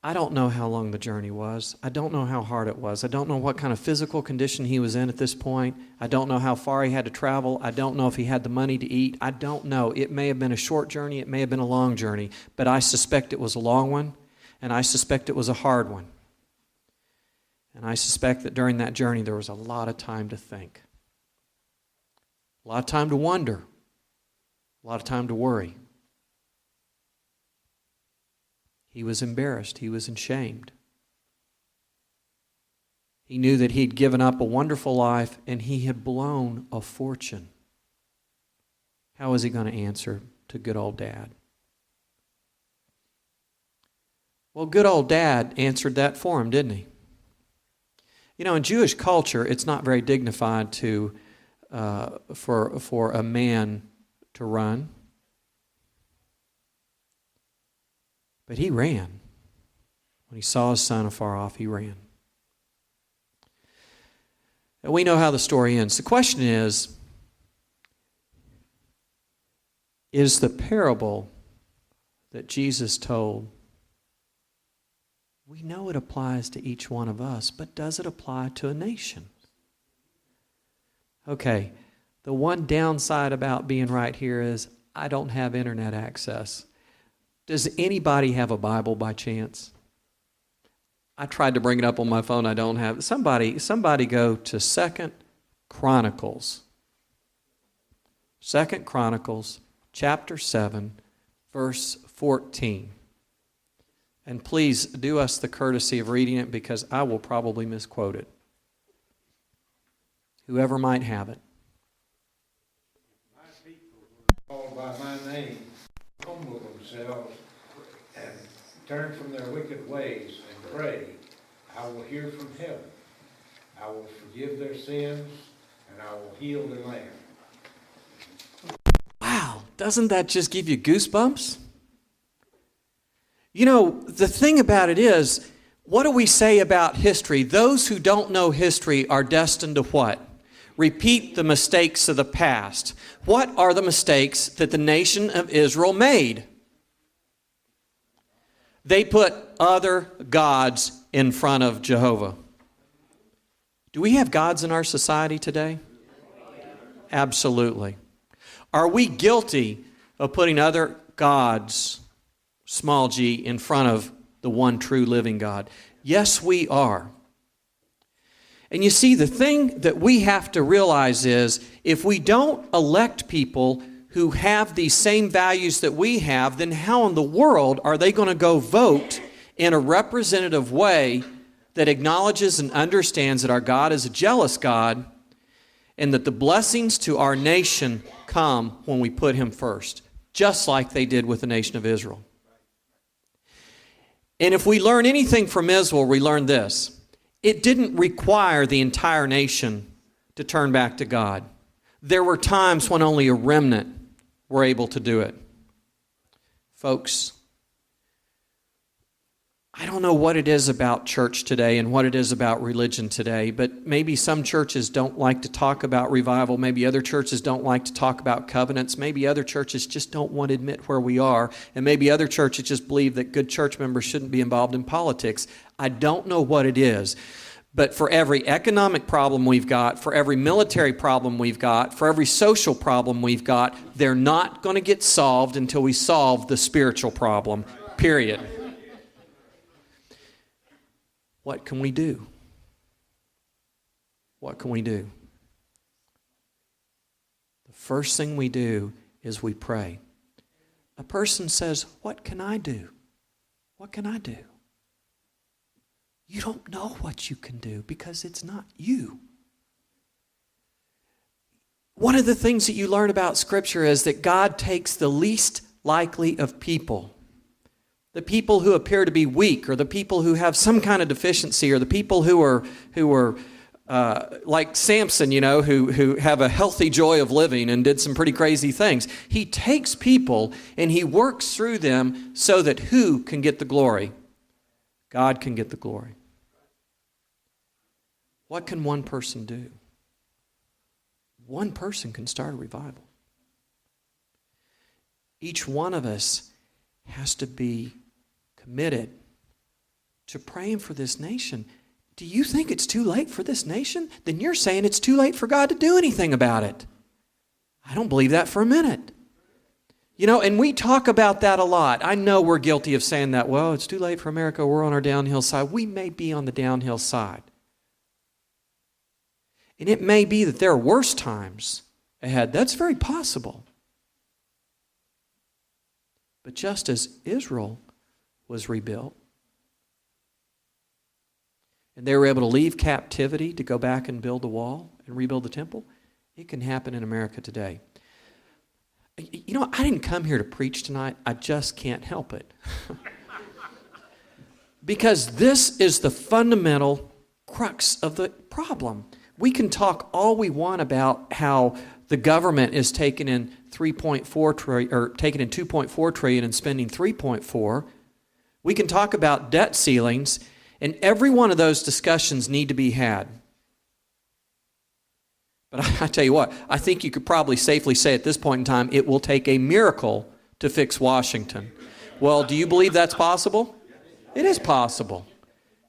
I don't know how long the journey was. I don't know how hard it was. I don't know what kind of physical condition he was in at this point. I don't know how far he had to travel. I don't know if he had the money to eat. I don't know. It may have been a short journey. It may have been a long journey. But I suspect it was a long one, and I suspect it was a hard one. And I suspect that during that journey there was a lot of time to think. A lot of time to wonder. A lot of time to worry. He was embarrassed. He was ashamed. He knew that he'd given up a wonderful life and he had blown a fortune. How was he going to answer to good old Dad? Well, good old Dad answered that for him, didn't he? You know, in Jewish culture, it's not very dignified for a man to run. But he ran. When he saw his son afar off, he ran. And we know how the story ends. The question is the parable that Jesus told, we know it applies to each one of us, but does it apply to a nation? Okay, the one downside about being right here is I don't have internet access. Does anybody have a Bible by chance? I tried to bring it up on my phone. I don't have it. Somebody go to 2 Chronicles. 2 Chronicles chapter 7, verse 14. And please do us the courtesy of reading it because I will probably misquote it. Whoever might have it.
My people who are called by my name humble themselves and turn from their wicked ways and pray, I will hear from heaven. I will forgive their sins and I will heal their land.
Wow, doesn't that just give you goosebumps? You know, the thing about it is, what do we say about history? Those who don't know history are destined to what? Repeat the mistakes of the past. What are the mistakes that the nation of Israel made? They put other gods in front of Jehovah. Do we have gods in our society today? Absolutely. Are we guilty of putting other gods, small g, in front of the one true living God? Yes, we are. And you see, the thing that we have to realize is if we don't elect people who have these same values that we have, then how in the world are they going to go vote in a representative way that acknowledges and understands that our God is a jealous God and that the blessings to our nation come when we put Him first, just like they did with the nation of Israel? And if we learn anything from Israel, we learn this. It didn't require the entire nation to turn back to God. There were times when only a remnant were able to do it. Folks, I don't know what it is about church today and what it is about religion today, but maybe some churches don't like to talk about revival. Maybe other churches don't like to talk about covenants. Maybe other churches just don't want to admit where we are. And maybe other churches just believe that good church members shouldn't be involved in politics. I don't know what it is. But for every economic problem we've got, for every military problem we've got, for every social problem we've got, they're not going to get solved until we solve the spiritual problem, period. What can we do? What can we do? The first thing we do is we pray. A person says, "What can I do? What can I do?" You don't know what you can do because it's not you. One of the things that you learn about Scripture is that God takes the least likely of people, the people who appear to be weak, or the people who have some kind of deficiency, or the people who are like Samson, who have a healthy joy of living and did some pretty crazy things. He takes people and He works through them so that who can get the glory? God can get the glory. What can one person do? One person can start a revival. Each one of us has to be committed to praying for this nation. Do you think it's too late for this nation? Then you're saying it's too late for God to do anything about it. I don't believe that for a minute. And we talk about that a lot. I know we're guilty of saying that, well, it's too late for America, we're on our downhill side. We may be on the downhill side. And it may be that there are worse times ahead. That's very possible. But just as Israel was rebuilt, and they were able to leave captivity to go back and build the wall and rebuild the temple, it can happen in America today. I didn't come here to preach tonight. I just can't help it. Because this is the fundamental crux of the problem. We can talk all we want about how the government is taking in $2.4 trillion and spending 3.4. We can talk about debt ceilings, and every one of those discussions need to be had. But I tell you what, I think you could probably safely say at this point in time, it will take a miracle to fix Washington. Well, do you believe that's possible? It is possible.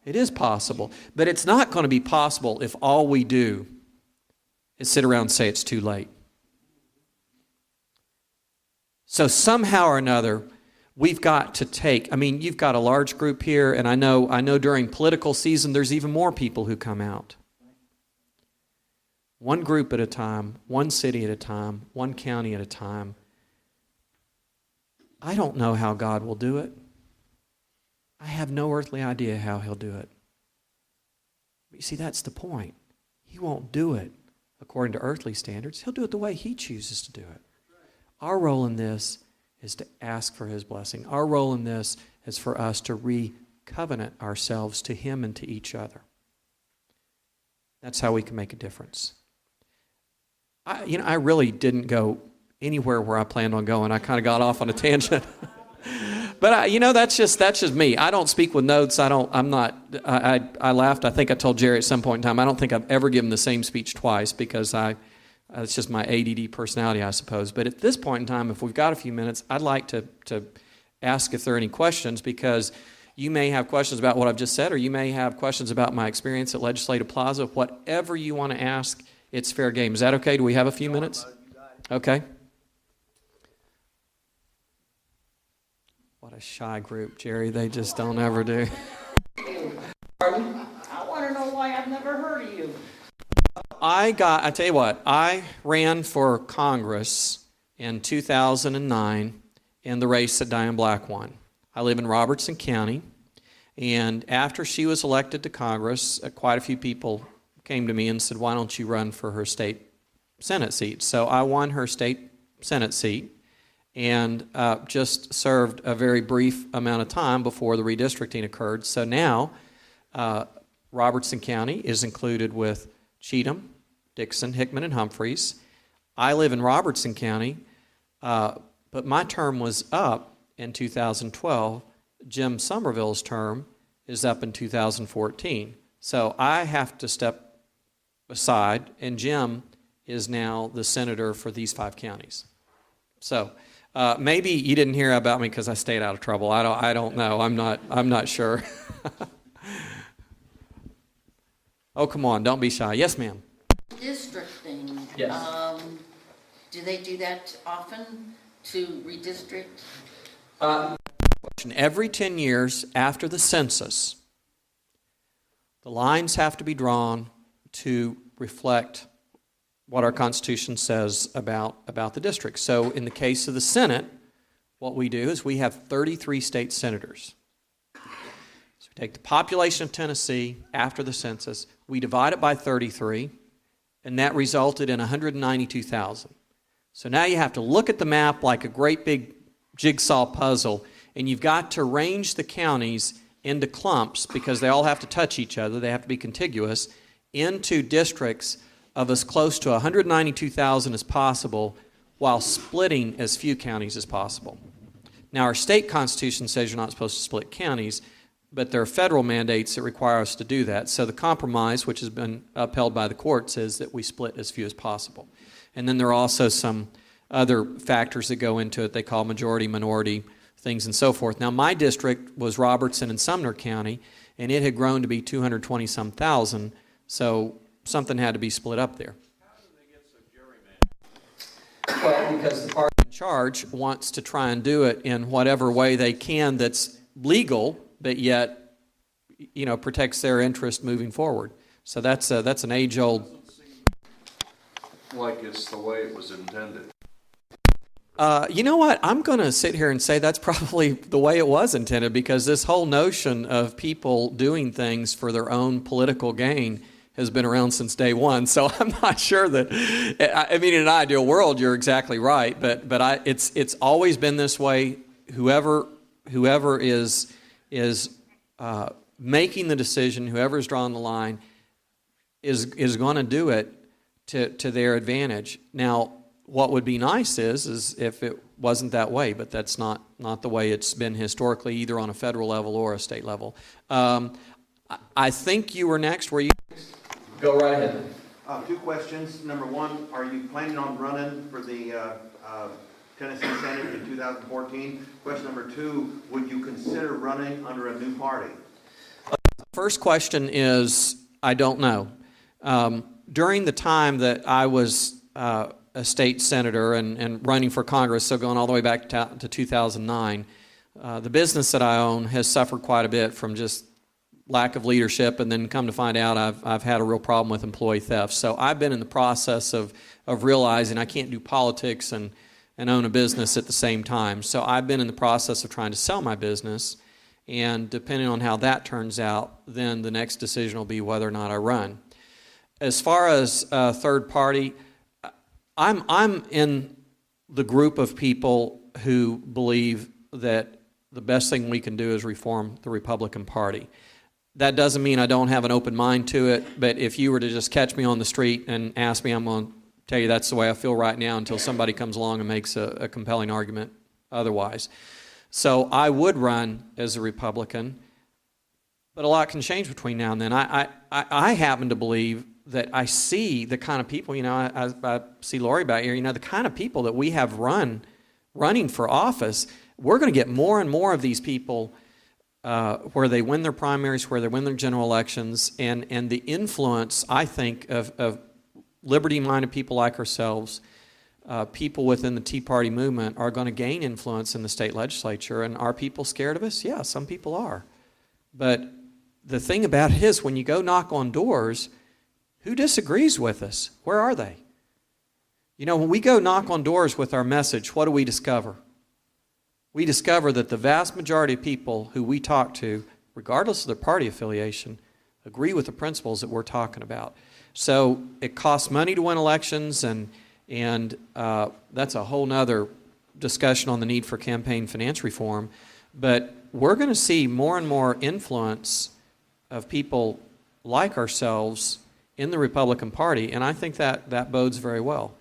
It is possible. But it's not going to be possible if all we do is sit around and say it's too late. So somehow or another, we've got to you've got a large group here, and I know during political season there's even more people who come out. One group at a time, one city at a time, one county at a time. I don't know how God will do it. I have no earthly idea how He'll do it. But you see, that's the point. He won't do it according to earthly standards. He'll do it the way He chooses to do it. Our role in this is to ask for His blessing. Our role in this is for us to re-covenant ourselves to Him and to each other. That's how we can make a difference. I really didn't go anywhere where I planned on going. I kind of got off on a tangent. But that's just me. I don't speak with notes. I laughed. I think I told Jerry at some point in time, I don't think I've ever given the same speech twice because it's just my ADD personality, I suppose. But at this point in time, if we've got a few minutes, I'd like to ask if there are any questions, because you may have questions about what I've just said, or you may have questions about my experience at Legislative Plaza. Whatever you want to ask, it's fair game. Is that okay? Do we have a few minutes? Okay. What a shy group, Jerry. They just don't ever do.
Pardon? I want to know why I've never heard of you.
I tell you what, I ran for Congress in 2009 in the race that Diane Black won. I live in Robertson County, and after she was elected to Congress, quite a few people came to me and said, why don't you run for her state Senate seat? So I won her state Senate seat and just served a very brief amount of time before the redistricting occurred. So now Robertson County is included with Cheatham, Dixon, Hickman, and Humphreys. I live in Robertson County, but my term was up in 2012. Jim Somerville's term is up in 2014. So I have to step aside, and Jim is now the senator for these 5 counties. So maybe you didn't hear about me because I stayed out of trouble. I don't know. I'm not sure. Oh, come on, don't be shy. Yes, ma'am.
Districting.
Yes.
Do they do that often to redistrict?
Every 10 years after the census, the lines have to be drawn to reflect what our Constitution says about the district. So in the case of the Senate, what we do is we have 33 state senators. So we take the population of Tennessee after the census, we divide it by 33, and that resulted in 192,000. So now you have to look at the map like a great big jigsaw puzzle, and you've got to arrange the counties into clumps because they all have to touch each other, they have to be contiguous, into districts of as close to 192,000 as possible while splitting as few counties as possible. Now, our state constitution says you're not supposed to split counties, but there are federal mandates that require us to do that. So the compromise, which has been upheld by the courts, is that we split as few as possible. And then there are also some other factors that go into it. They call majority, minority, things and so forth. Now, my district was Robertson and Sumner County, and it had grown to be 220-some thousand, so something had to be split up there.
How do they get so gerrymandered?
Well, because the party in charge wants to try and do it in whatever way they can that's legal, but yet, protects their interest moving forward. So that's an age-old.
Like it's the way it was intended.
You know what? I'm going to sit here and say that's probably the way it was intended, because this whole notion of people doing things for their own political gain has been around since day one. So I'm not sure that. I mean, in an ideal world, you're exactly right, but it's always been this way. Whoever is making the decision, whoever's drawing the line, is going to do it to their advantage. Now, what would be nice is if it wasn't that way, but that's not the way it's been historically, either on a federal level or a state level. I think you were next. Were you? Go right ahead.
2 questions. Number 1, are you planning on running for the Tennessee Senate in 2014? Question number 2, would you consider running under a new party?
First question is, I don't know. During the time that I was a state senator and running for Congress, so going all the way back to 2009, the business that I own has suffered quite a bit from just lack of leadership, and then come to find out I've had a real problem with employee theft. So I've been in the process of realizing I can't do politics and own a business at the same time. So I've been in the process of trying to sell my business, and depending on how that turns out, then the next decision will be whether or not I run. As far as third party, I'm in the group of people who believe that the best thing we can do is reform the Republican Party. That doesn't mean I don't have an open mind to it, but if you were to just catch me on the street and ask me, I'm going to tell you that's the way I feel right now until somebody comes along and makes a compelling argument otherwise. So I would run as a Republican, but a lot can change between now and then. I happen to believe that I see the kind of people, I see Lori back here, the kind of people that we have running for office, we're going to get more and more of these people where they win their primaries, where they win their general elections, and the influence, I think, of liberty-minded people like ourselves, people within the Tea Party movement are going to gain influence in the state legislature. And are people scared of us? Yeah, some people are. But the thing about it is, when you go knock on doors, who disagrees with us? Where are they? You know, when we go knock on doors with our message, what do we discover? We discover that the vast majority of people who we talk to, regardless of their party affiliation, agree with the principles that we're talking about. So it costs money to win elections, and that's a whole nother discussion on the need for campaign finance reform. But we're going to see more and more influence of people like ourselves in the Republican Party, and I think that bodes very well.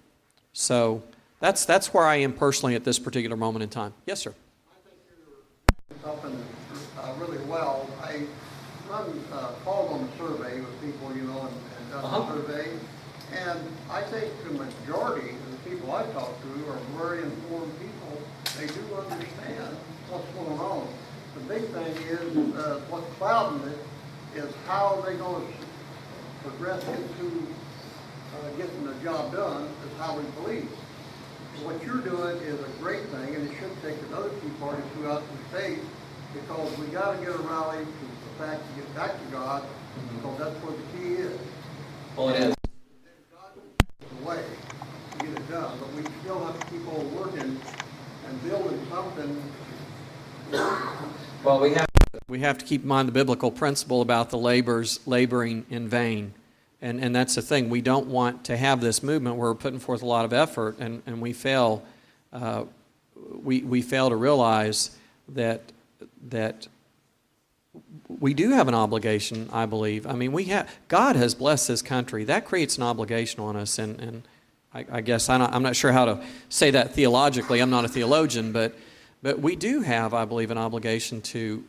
So that's where I am personally at this particular moment in time. Yes, sir.
I think you're helping really well. I called on the survey with people, you know, and done the survey. And I think the majority of the people I talk to are very informed people. They do understand what's going on. The big thing is what's clouding it is how are they going to progress into getting the job done is how we police. What you're doing is a great thing, and it should take another two parties throughout the state, because we got to get a rally to the fact to get back to God, because that's where the key is.
Well, it is.
God is the way to get it done, but we still have to keep on working and building something.
Well, we have to keep in mind the biblical principle about the laboring in vain. And that's the thing. We don't want to have this movement where we're putting forth a lot of effort and we fail. We fail to realize that we do have an obligation, I believe. I mean, God has blessed this country. That creates an obligation on us. And I guess I'm not sure how to say that theologically. I'm not a theologian, but we do have, I believe, an obligation to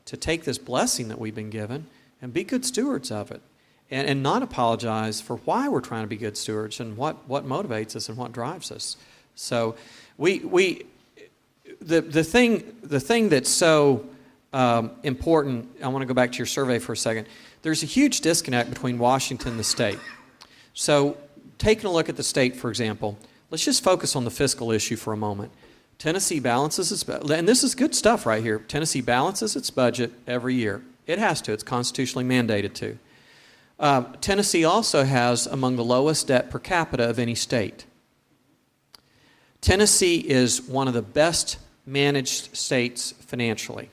take this blessing that we've been given and be good stewards of it, and not apologize for why we're trying to be good stewards and what motivates us and what drives us. So the thing that's so important, I want to go back to your survey for a second. There's a huge disconnect between Washington and the state. So taking a look at the state, for example, let's just focus on the fiscal issue for a moment. Tennessee balances its budget, and this is good stuff right here. Tennessee balances its budget every year. It has to. It's constitutionally mandated to. Tennessee also has among the lowest debt per capita of any state. Tennessee is one of the best managed states financially.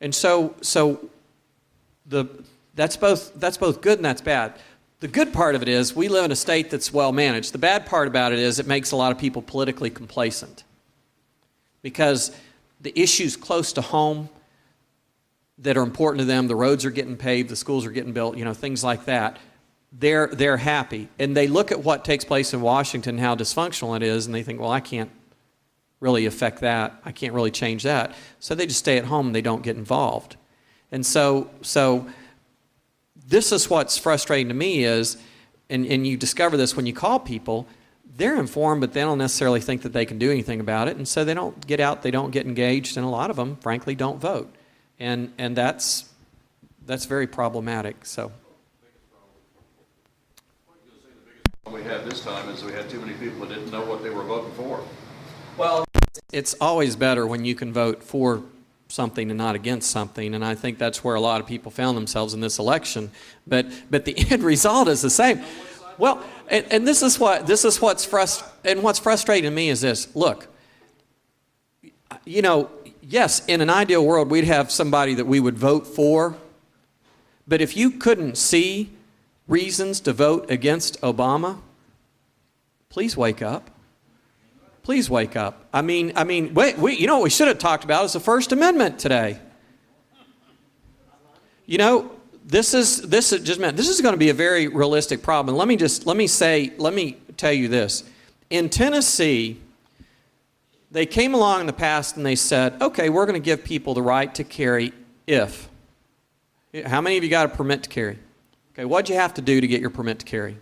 And so that's both good and that's bad. The good part of it is we live in a state that's well managed. The bad part about it is it makes a lot of people politically complacent, because the issues close to home that are important to them, the roads are getting paved, the schools are getting built, you know, things like that, they're happy. And they look at what takes place in Washington, how dysfunctional it is, and they think, well, I can't really affect that. I can't really change that. So they just stay at home and they don't get involved. And so this is what's frustrating to me is, and you discover this when you call people, they're informed, but they don't necessarily think that they can do anything about it. And so they don't get out, they don't get engaged, and a lot of them, frankly, don't vote. And that's very problematic. So
we had this time is we had too many people that didn't know what they were voting for.
Well, it's always better when you can vote for something and not against something, and I think that's where a lot of people found themselves in this election. But the end result is the same. Well, and what's frustrating to me is this. Look, you know, yes, in an ideal world, we'd have somebody that we would vote for, but if you couldn't see reasons to vote against Obama, please wake up. Please wake up. I mean, you know what we should have talked about is the First Amendment today. You know, this is going to be a very realistic problem. Let me tell you this. In Tennessee, they came along in the past and they said, okay, we're going to give people the right to carry if. How many of you got a permit to carry? Okay, what'd you have to do to get your permit to carry?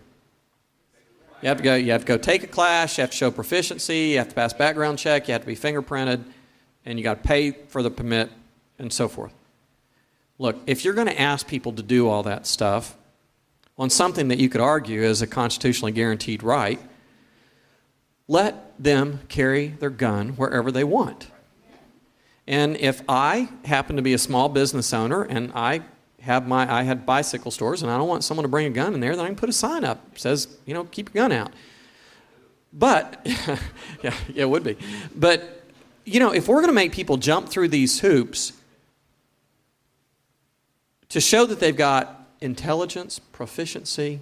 You have to go take a class, you have to show proficiency, you have to pass background check, you have to be fingerprinted, and you got to pay for the permit, and so forth. Look, if you're going to ask people to do all that stuff on something that you could argue is a constitutionally guaranteed right, let them carry their gun wherever they want. And if I happen to be a small business owner and I I had bicycle stores, and I don't want someone to bring a gun in there, then I can put a sign up that says, keep your gun out. But, yeah, it would be. But, if we're going to make people jump through these hoops to show that they've got intelligence, proficiency,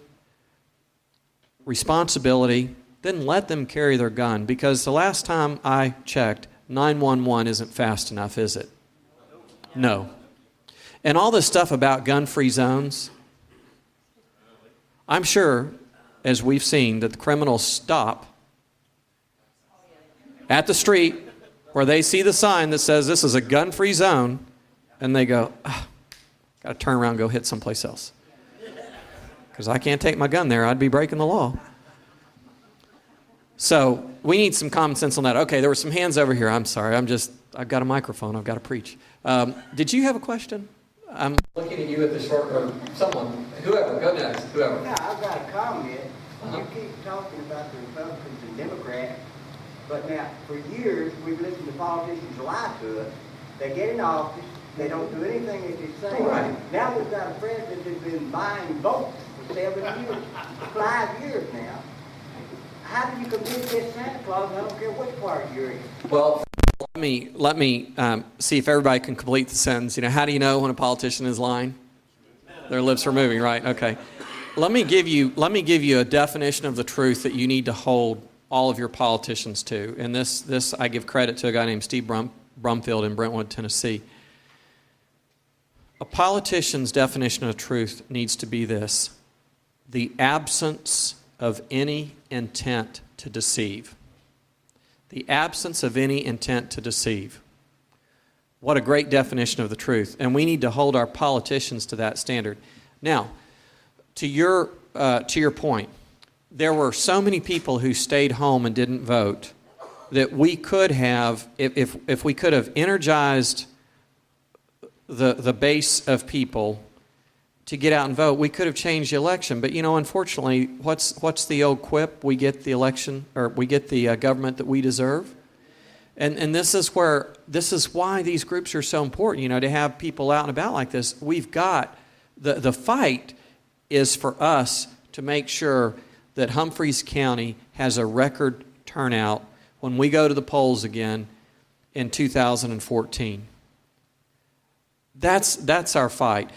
responsibility, then let them carry their gun. Because the last time I checked, 911 isn't fast enough, is it? No. And all this stuff about gun-free zones, I'm sure, as we've seen, that the criminals stop at the street where they see the sign that says this is a gun-free zone, and they go, got to turn around and go hit someplace else. Because I can't take my gun there. I'd be breaking the law. So we need some common sense on that. Okay, there were some hands over here. I'm sorry. I've got a microphone. I've got to preach. Did you have a question? I'm looking at you at the short, or someone, whoever, go next, whoever.
Yeah, I've got a comment. You keep talking about the Republicans and Democrats, but now, for years, we've listened to politicians lie to us. They get in office, they don't do anything that they say.
Right.
Now we've got a president who's been buying votes for 7 years, 5 years now. How do you compete against Santa Claus? I don't care which party you're in.
Well, let me see if everybody can complete the sentence. How do you know when a politician is lying? Their lips are moving, right? Okay. Let me give you a definition of the truth that you need to hold all of your politicians to. And this I give credit to a guy named Steve Brumfield in Brentwood, Tennessee. A politician's definition of truth needs to be this: the absence of any intent to deceive. The absence of any intent to deceive. What a great definition of the truth. And we need to hold our politicians to that standard. Now, to your point, there were so many people who stayed home and didn't vote that we could have, if we could have energized the base of people to get out and vote, we could have changed the election. But unfortunately, what's the old quip? We get the election, or we get the government that we deserve. And this is why these groups are so important. To have people out and about like this. We've got the fight is for us to make sure that Humphreys County has a record turnout when we go to the polls again in 2014. That's our fight.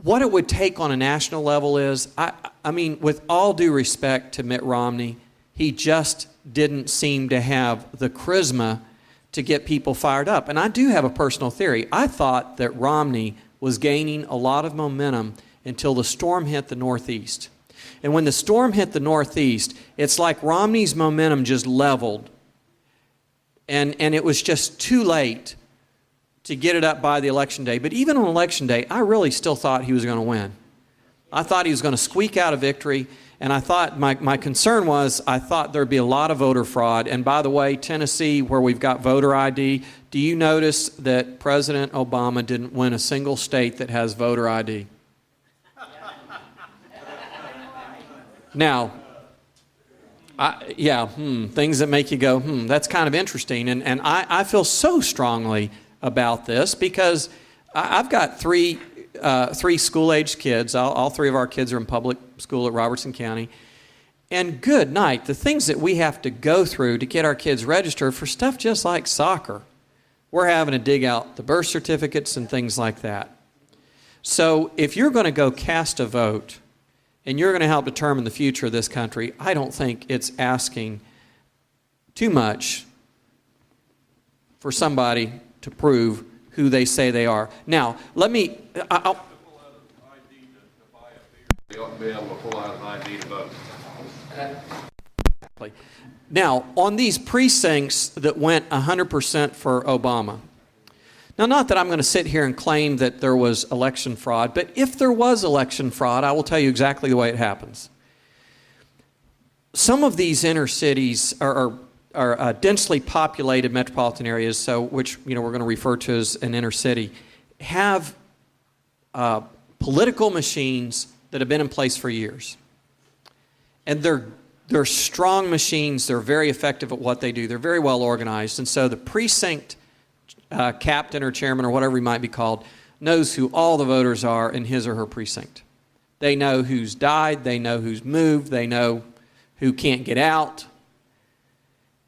What it would take on a national level is, I mean, with all due respect to Mitt Romney, he just didn't seem to have the charisma to get people fired up. And I do have a personal theory. I thought that Romney was gaining a lot of momentum until the storm hit the Northeast. And when the storm hit the Northeast, it's like Romney's momentum just leveled. And it was just too late to get it up by the election day. But even on election day, I really still thought he was going to win. I thought he was going to squeak out a victory, and I thought my concern was I thought there'd be a lot of voter fraud. And by the way, Tennessee, where we've got voter ID, do you notice that President Obama didn't win a single state that has voter ID? Now, things that make you go, that's kind of interesting. And I feel so strongly about this because I've got three school-aged kids. All three of our kids are in public school at Robertson County. And good night, the things that we have to go through to get our kids registered for stuff just like soccer. We're having to dig out the birth certificates and things like that. So if you're going to go cast a vote and you're going to help determine the future of this country, I don't think it's asking too much for somebody to prove who they say they are. Now, let me...
You ought to be able to pull out an ID to vote.
Now, on these precincts that went 100% for Obama, now not that I'm going to sit here and claim that there was election fraud, but if there was election fraud, I will tell you exactly the way it happens. Some of these inner cities are densely populated metropolitan areas, so which we're going to refer to as an inner city, have political machines that have been in place for years. And they're strong machines. They're very effective at what they do. They're very well organized. And so the precinct captain or chairman or whatever he might be called knows who all the voters are in his or her precinct. They know who's died, they know who's moved, they know who can't get out.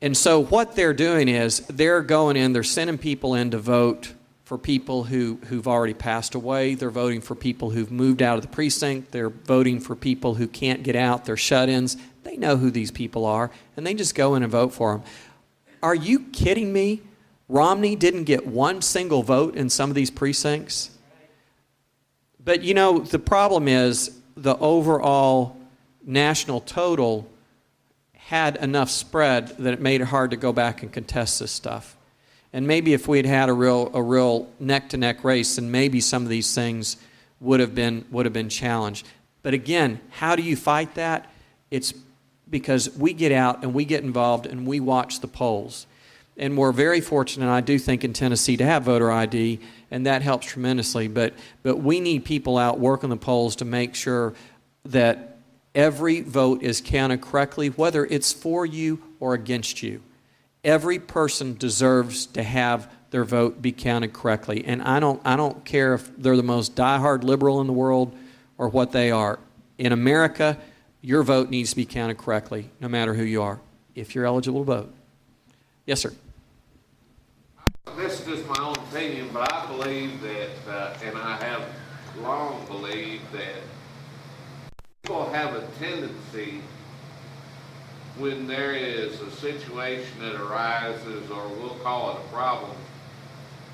And so what they're doing is they're going in, they're sending people in to vote for people who've already passed away. They're voting for people who've moved out of the precinct. They're voting for people who can't get out. They're shut-ins. They know who these people are, and they just go in and vote for them. Are you kidding me? Romney didn't get one single vote in some of these precincts. But, you know, the problem is the overall national total had enough spread that it made it hard to go back and contest this stuff. And maybe if we had had a real neck-to-neck race, then maybe some of these things would have been challenged. But again, how do you fight that? It's because we get out and we get involved and we watch the polls. And we're very fortunate, I do think, in Tennessee to have voter ID, and that helps tremendously. But we need people out working the polls to make sure that every vote is counted correctly, whether it's for you or against you. Every person deserves to have their vote be counted correctly. And I don't care if they're the most diehard liberal in the world or what they are. In America, your vote needs to be counted correctly, no matter who you are, if you're eligible to vote. Yes, sir.
This is just my own opinion, but I believe that, and I have long believed that people have a tendency when there is a situation that arises, or we'll call it a problem,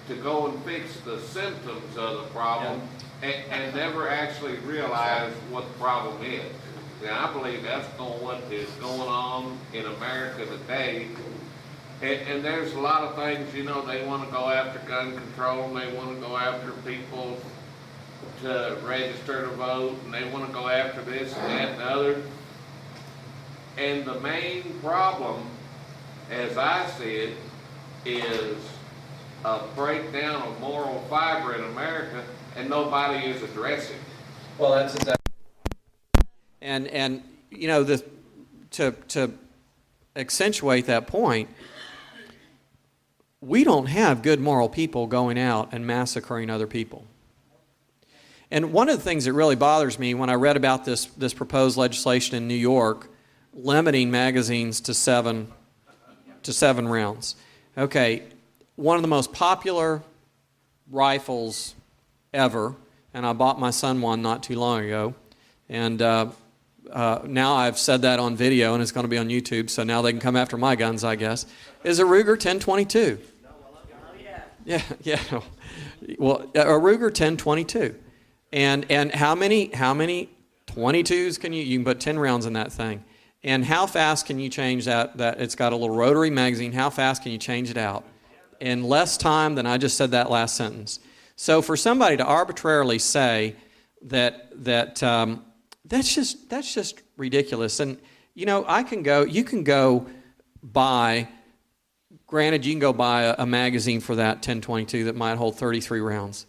to go and fix the symptoms of the problem and never actually realize what the problem is. And I believe that's what is going on in America today. And there's a lot of things, you know, they want to go after gun control, and they want to go after people to register to vote, and they want to go after this and that and the other. And the main problem, as I see it, is a breakdown of moral fiber in America, and nobody is addressing it.
Well, that's exactly. And you know, to accentuate that point, we don't have good moral people going out and massacring other people. And one of the things that really bothers me when I read about this proposed legislation in New York, limiting magazines to seven rounds. Okay, one of the most popular rifles ever, and I bought my son one not too long ago, and now I've said that on video, and it's going to be on YouTube, so now they can come after my guns, I guess, is a Ruger 1022. Yeah. Well, a Ruger 1022. And how many 22s can you can put 10 rounds in that thing. And how fast can you change that it's got a little rotary magazine, how fast can you change it out? In less time than I just said that last sentence. So for somebody to arbitrarily say that's just ridiculous. And you know, you can go buy, granted you can go buy a magazine for that 1022 that might hold 33 rounds.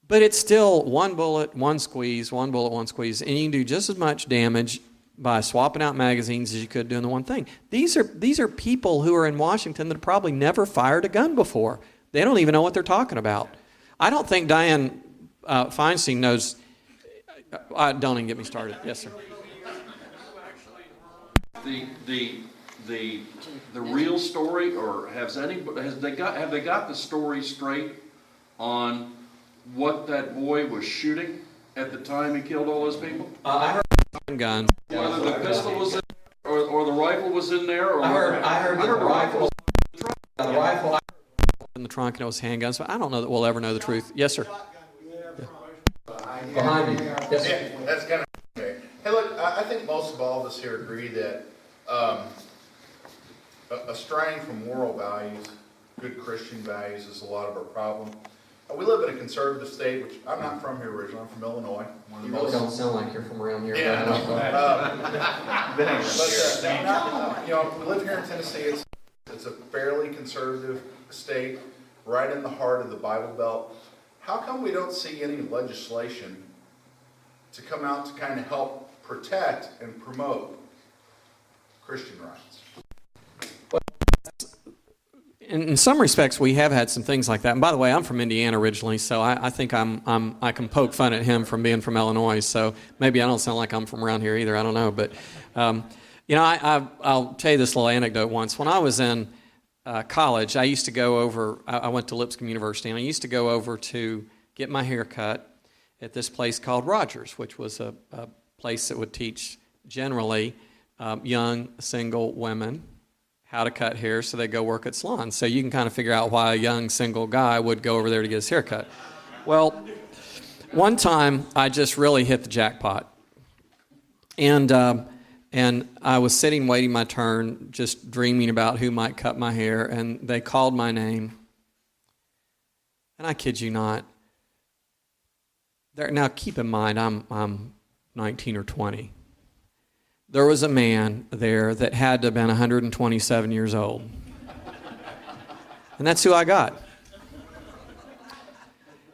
But it's still one bullet, one squeeze, one bullet, one squeeze, and you can do just as much damage by swapping out magazines as you could doing the one thing. These are people who are in Washington that have probably never fired a gun before. They don't even know what they're talking about. I don't think Dianne Feinstein knows. Don't even get me started. Yes, sir.
The real story, or have they got the story straight on what that boy was shooting at the time he killed all those people?
I heard guns.
Whether the pistol was in or the rifle was in there, or
I heard the rifle. The rifle in the trunk, and it was handguns. But I don't know that we'll ever know the truth. Yes, sir. Behind you. Yes, sir.
Yeah, that's kind of okay. Hey, look, I think most of all of us here agree that a straying from moral values, good Christian values, is a lot of our problem. We live in a conservative state, which I'm not from here originally. I'm from Illinois.
You really don't sound like you're from around here.
Yeah, we live here in Tennessee. It's a fairly conservative state, right in the heart of the Bible Belt. How come we don't see any legislation to come out to kind of help protect and promote Christian rights?
in some respects, we have had some things like that. And by the way, I'm from Indiana originally, so I think I can poke fun at him from being from Illinois. So maybe I don't sound like I'm from around here either. I don't know. But, I'll tell you this little anecdote once. When I was in college, I used to go over, I went to Lipscomb University, and I used to go over to get my hair cut at this place called Rogers, which was a place that would teach generally young single women how to cut hair so they go work at salons. So you can kind of figure out why a young single guy would go over there to get his hair cut. Well, one time I just really hit the jackpot. And I was sitting waiting my turn, just dreaming about who might cut my hair, and they called my name. And I kid you not. Now keep in mind, I'm 19 or 20. There was a man there that had to have been 127 years old. And that's who I got.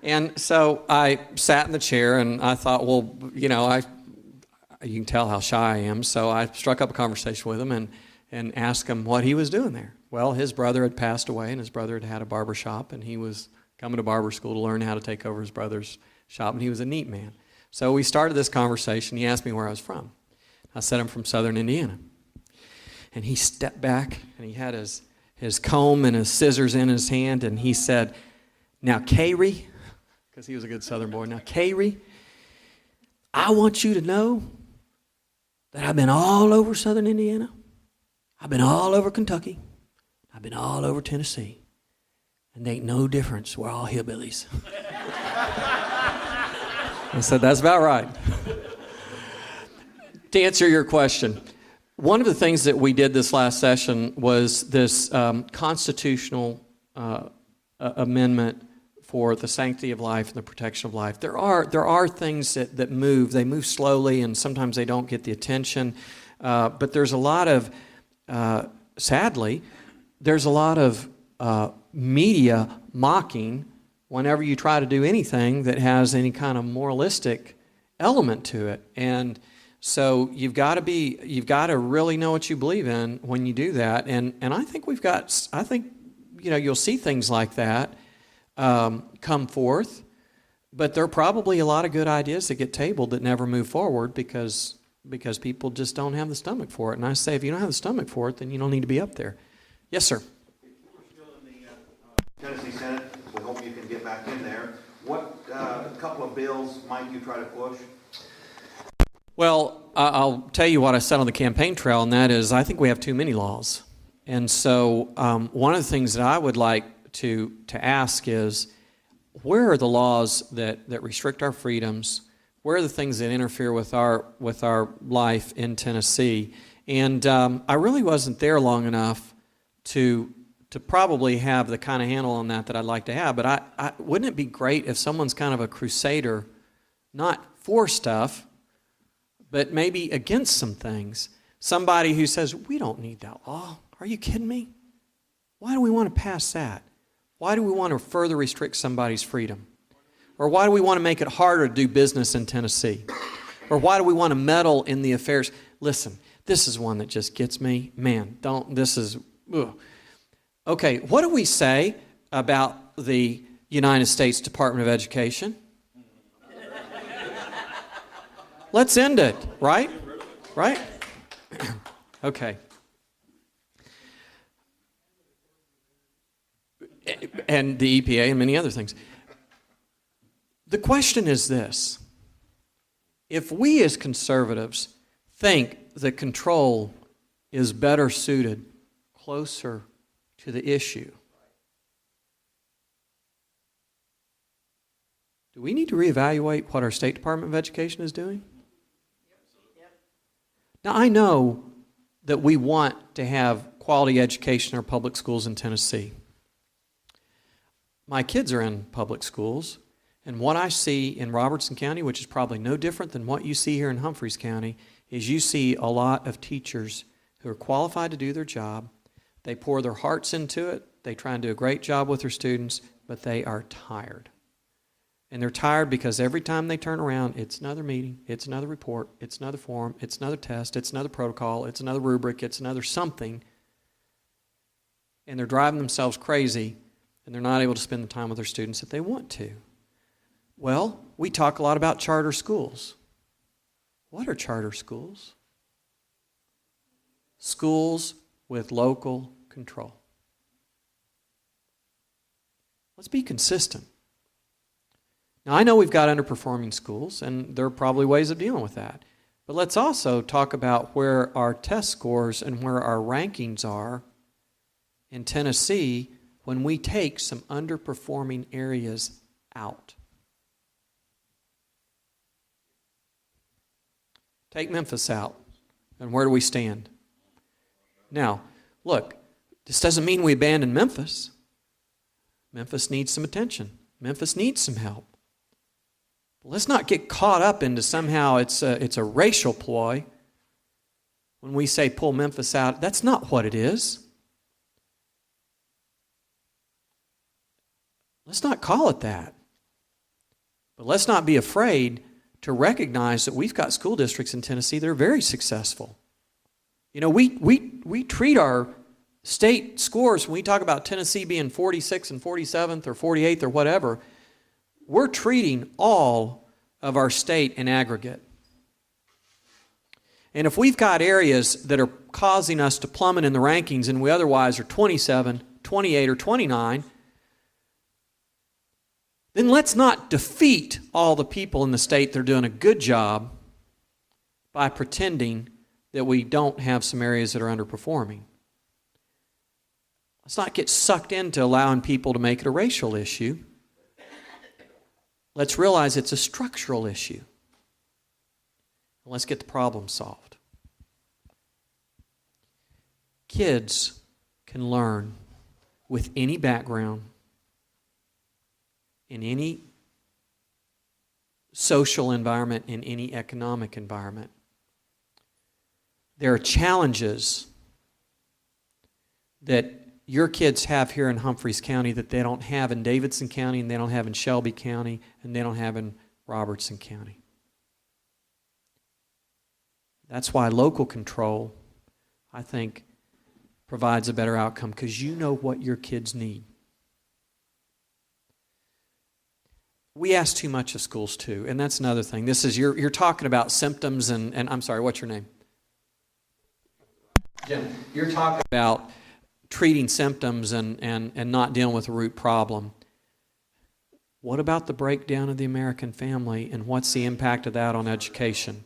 And so I sat in the chair and I thought, well, you can tell how shy I am. So I struck up a conversation with him and asked him what he was doing there. Well, his brother had passed away and his brother had a barber shop, and he was coming to barber school to learn how to take over his brother's shop, and he was a neat man. So we started this conversation. He asked me where I was from. I said I'm from southern Indiana. And he stepped back, and he had his comb and his scissors in his hand, and he said, now, Kayrie, because he was a good southern boy, now, Kayrie, I want you to know that I've been all over southern Indiana. I've been all over Kentucky. I've been all over Tennessee. And there ain't no difference. We're all hillbillies. I said, that's about right. To answer your question, one of the things that we did this last session was this constitutional amendment for the sanctity of life and the protection of life. There are things that move. They move slowly, and sometimes they don't get the attention. But there's a lot of, sadly, there's a lot of media mocking whenever you try to do anything that has any kind of moralistic element to it. And so you've got to really know what you believe in when you do that. And I think you'll see things like that come forth, but there are probably a lot of good ideas that get tabled that never move forward because people just don't have the stomach for it. And I say, if you don't have the stomach for it, then you don't need to be up there. Yes, sir.
We're still in the Tennessee Senate. We hope you can get back in there. What couple of bills might you try to push?
Well, I'll tell you what I said on the campaign trail, and that is I think we have too many laws. And so one of the things that I would like to ask is, where are the laws that restrict our freedoms? Where are the things that interfere with our life in Tennessee? And I really wasn't there long enough to probably have the kind of handle on that I'd like to have. But wouldn't it be great if someone's kind of a crusader, not for stuff, but maybe against some things? Somebody who says, we don't need that law. Are you kidding me? Why do we want to pass that? Why do we want to further restrict somebody's freedom? Or why do we want to make it harder to do business in Tennessee? Or why do we want to meddle in the affairs? Listen, this is one that just gets me. Man, ugh. Okay, what do we say about the United States Department of Education? Let's end it, right? Right? Okay. And the EPA and many other things. The question is this: if we as conservatives think that control is better suited closer to the issue, do we need to reevaluate what our State Department of Education is doing? Now, I know that we want to have quality education in our public schools in Tennessee. My kids are in public schools, and what I see in Robertson County, which is probably no different than what you see here in Humphreys County, is you see a lot of teachers who are qualified to do their job. They pour their hearts into it. They try and do a great job with their students, but they are tired. And they're tired because every time they turn around, it's another meeting, it's another report, it's another form, it's another test, it's another protocol, it's another rubric, it's another something. and they're driving themselves crazy, and they're not able to spend the time with their students that they want to. Well, we talk a lot about charter schools. What are charter schools? Schools with local control. Let's be consistent. Now, I know we've got underperforming schools, and there are probably ways of dealing with that. But let's also talk about where our test scores and where our rankings are in Tennessee when we take some underperforming areas out. Take Memphis out, and where do we stand? Now, look, this doesn't mean we abandon Memphis. Memphis needs some attention. Memphis needs some help. But let's not get caught up into somehow it's a racial ploy when we say pull Memphis out. That's not what it is. Let's not call it that. But let's not be afraid to recognize that we've got school districts in Tennessee that are very successful. You know, we treat our state scores, when we talk about Tennessee being 46th and 47th or 48th or whatever, we're treating all of our state in aggregate. And if we've got areas that are causing us to plummet in the rankings and we otherwise are 27, 28, or 29, then let's not defeat all the people in the state that are doing a good job by pretending that we don't have some areas that are underperforming. Let's not get sucked into allowing people to make it a racial issue. Let's realize it's a structural issue. And let's get the problem solved. Kids can learn with any background, in any social environment, in any economic environment. There are challenges that your kids have here in Humphreys County that they don't have in Davidson County, and they don't have in Shelby County, and they don't have in Robertson County. That's why local control, I think, provides a better outcome, because you know what your kids need. We ask too much of schools too, and that's another thing. This is you're talking about symptoms and I'm sorry, what's your name? Jim. You're talking about treating symptoms and not dealing with the root problem. What about the breakdown of the American family, and what's the impact of that on education?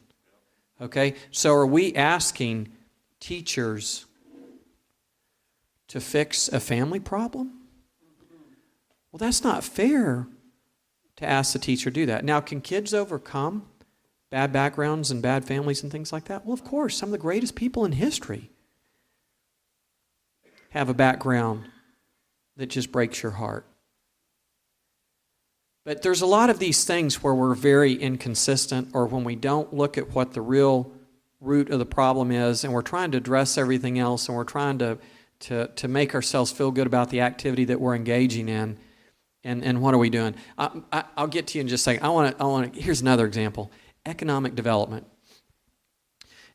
Okay, so are we asking teachers to fix a family problem? Well, that's not fair to ask the teacher to do that. Now, can kids overcome bad backgrounds and bad families and things like that? Well, of course. Some of the greatest people in history have a background that just breaks your heart. But there's a lot of these things where we're very inconsistent, or when we don't look at what the real root of the problem is, and we're trying to address everything else, and we're trying to make ourselves feel good about the activity that we're engaging in. And what are we doing? I'll get to you in just a second. I want to. Here's another example: economic development.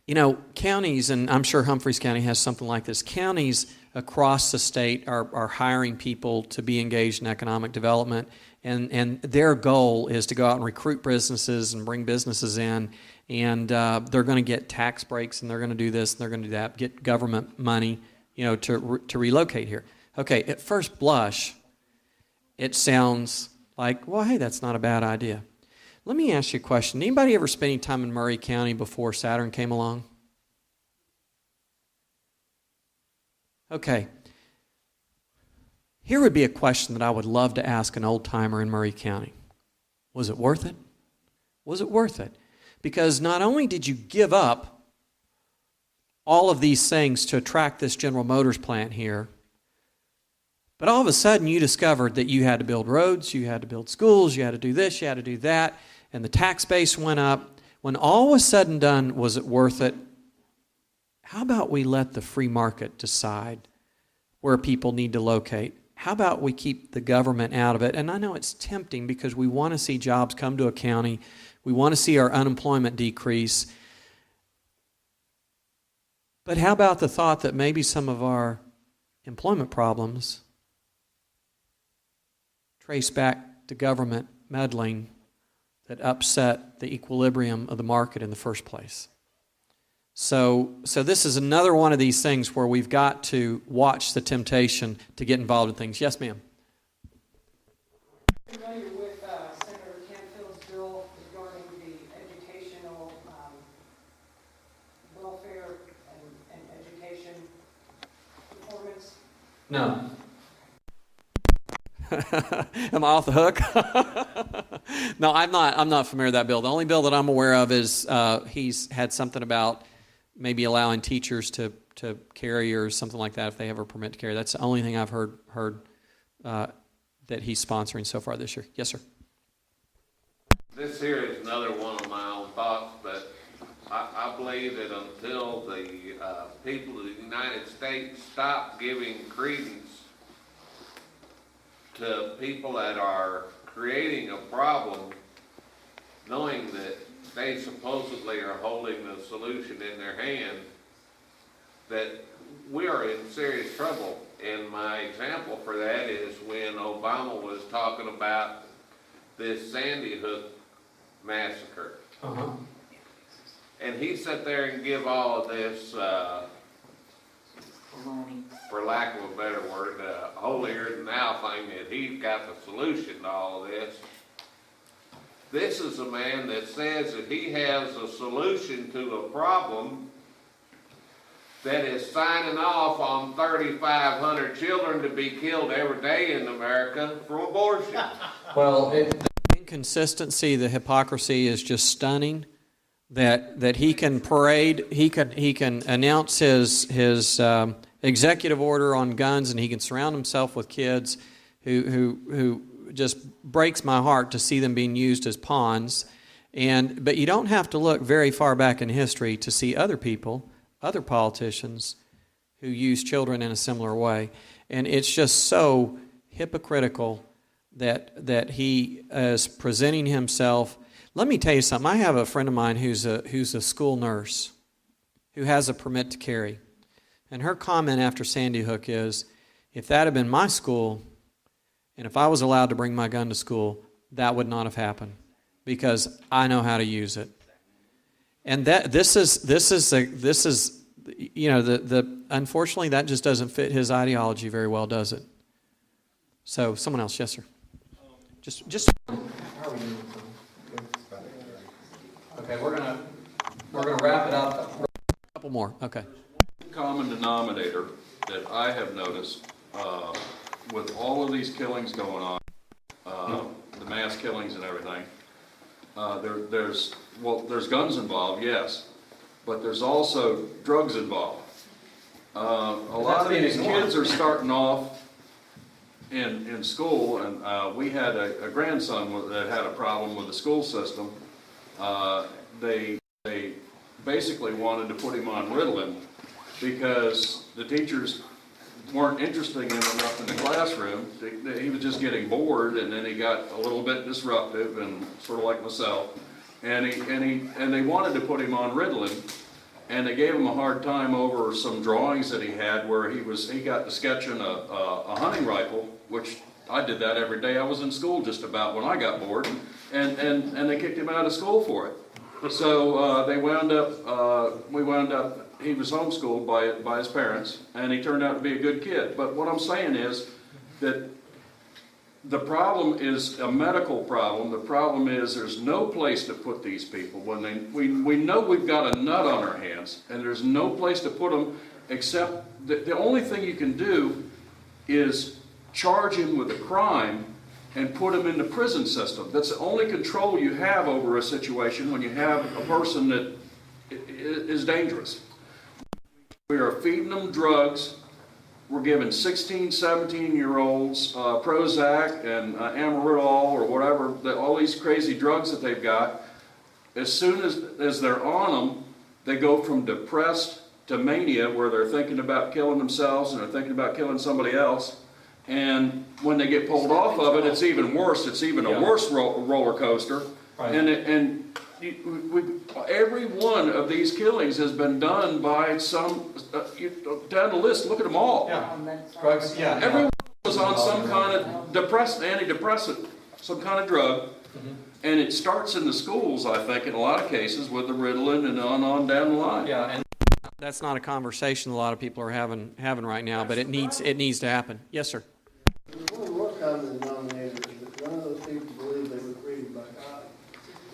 You know, counties, and I'm sure Humphreys County has something like this. Counties across the state are hiring people to be engaged in economic development, and their goal is to go out and recruit businesses and bring businesses in, and they're going to get tax breaks, and they're going to do this, and they're going to do that, get government money, you know, to relocate here. Okay, at first blush, it sounds like, well, hey, that's not a bad idea. Let me ask you a question. Anybody ever spend any time in Murray County before Saturn came along? Okay. Here would be a question that I would love to ask an old-timer in Murray County. Was it worth it? Was it worth it? Because not only did you give up all of these things to attract this General Motors plant here, but all of a sudden you discovered that you had to build roads, you had to build schools, you had to do this, you had to do that, and the tax base went up. When all was said and done, was it worth it? How about we let the free market decide where people need to locate? How about we keep the government out of it? And I know it's tempting because we want to see jobs come to a county. We want to see our unemployment decrease. But how about the thought that maybe some of our employment problems trace back to government meddling that upset the equilibrium of the market in the first place. So this is another one of these things where we've got to watch the temptation to get involved in things. Yes, ma'am.
Familiar with Senator Canfield's bill regarding the educational welfare and education performance?
No. Am I off the hook? No, I'm not familiar with that bill. The only bill that I'm aware of is he's had something about maybe allowing teachers to carry or something like that if they have a permit to carry. That's the only thing I've heard that he's sponsoring so far this year. Yes, sir.
This here is another one of my own thoughts, but I believe that until the people of the United States stop giving credence to people that are creating a problem, knowing that they supposedly are holding the solution in their hand, that we are in serious trouble. And my example for that is when Obama was talking about this Sandy Hook massacre.
Uh-huh.
And he sat there and give all of this, for lack of a better word, holier than thou thing that he's got the solution to all of this. This is a man that says that he has a solution to a problem that is signing off on 3,500 children to be killed every day in America from abortion.
Well, the inconsistency, the hypocrisy is just stunning. That he can parade, he can announce his executive order on guns, and he can surround himself with kids who just breaks my heart to see them being used as pawns. But you don't have to look very far back in history to see other people, other politicians, who use children in a similar way. And it's just so hypocritical that he is presenting himself. Let me tell you something. I have a friend of mine who's a school nurse who has a permit to carry. And her comment after Sandy Hook is, if that had been my school, and if I was allowed to bring my gun to school, that would not have happened because I know how to use it. And this is unfortunately that just doesn't fit his ideology very well, does it? So someone else, yes sir. Just. How are we doing? Okay, we're gonna wrap it up. A couple more. Okay.
Common denominator that I have noticed with all of these killings going on, the mass killings and everything, there's guns involved, yes, but there's also drugs involved. A lot of these kids are starting off in school, and we had a grandson that had a problem with the school system. They basically wanted to put him on Ritalin because the teachers weren't interested in him enough in the classroom. He was just getting bored, and then he got a little bit disruptive, and sort of like myself. And they wanted to put him on Ritalin, and they gave him a hard time over some drawings that he had where he got to sketching a hunting rifle, which I did that every day I was in school just about when I got bored, and they kicked him out of school for it. So we wound up, he was homeschooled by his parents, and he turned out to be a good kid. But what I'm saying is that the problem is a medical problem. The problem is there's no place to put these people. We know we've got a nut on our hands, and there's no place to put them except the only thing you can do is charge him with a crime and put him in the prison system. That's the only control you have over a situation when you have a person that is dangerous. We are feeding them drugs. We're giving 16, 17-year-olds Prozac and Amaritol or whatever, all these crazy drugs that they've got. As soon as they're on them, they go from depressed to mania, where they're thinking about killing themselves and they're thinking about killing somebody else. And when they get pulled off of it, it's even worse. It's even a worse roller coaster. Right. And every one of these killings has been done by some, down the list, look at them all.
Drugs, yeah.
Everyone was on some kind of antidepressant, some kind of drug. And it starts in the schools, I think, in a lot of cases, with the Ritalin and on down the line.
Yeah, and that's not a conversation a lot of people are having right now, but it needs to happen. Yes, sir.
There's one more common denominator, that none of those people believe they were created by God.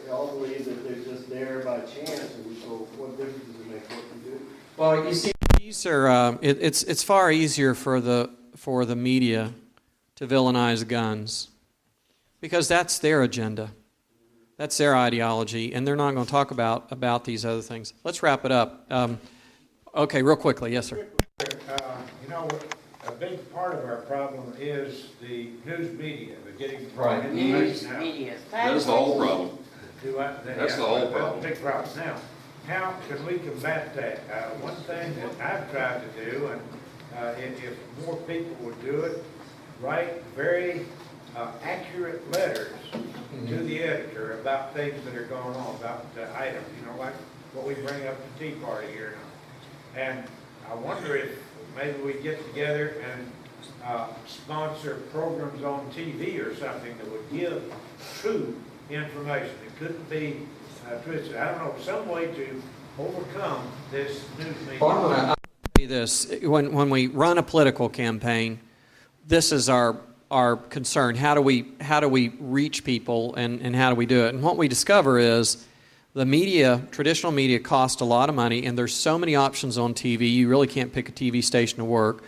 They all believe that they're just there by chance, and so what difference does it make what we do?
Well, you see, these are it's far easier for the media to villainize guns because that's their agenda. That's their ideology, and they're not going to talk about these other things. Let's wrap it up. Okay, real quickly. Yes, sir.
You know, a big part of our problem is the news media, the getting
Right.
information out.
That is the whole problem.
That's
the whole problem.
Big problem. Now, how can we combat that? One thing that I've tried to do, and if more people would do it, write very accurate letters to the editor about things that are going on, about items, like what we bring up at the Tea Party here now. And I wonder if maybe we get together and sponsor programs on TV or something that would give true information. It couldn't be twisted. I don't know, some way to overcome this news media.
I'll say this. When we run a political campaign, this is our concern. How do we reach people, and how do we do it? And what we discover is the media, traditional media, cost a lot of money, and there's so many options on TV, you really can't pick a TV station to work.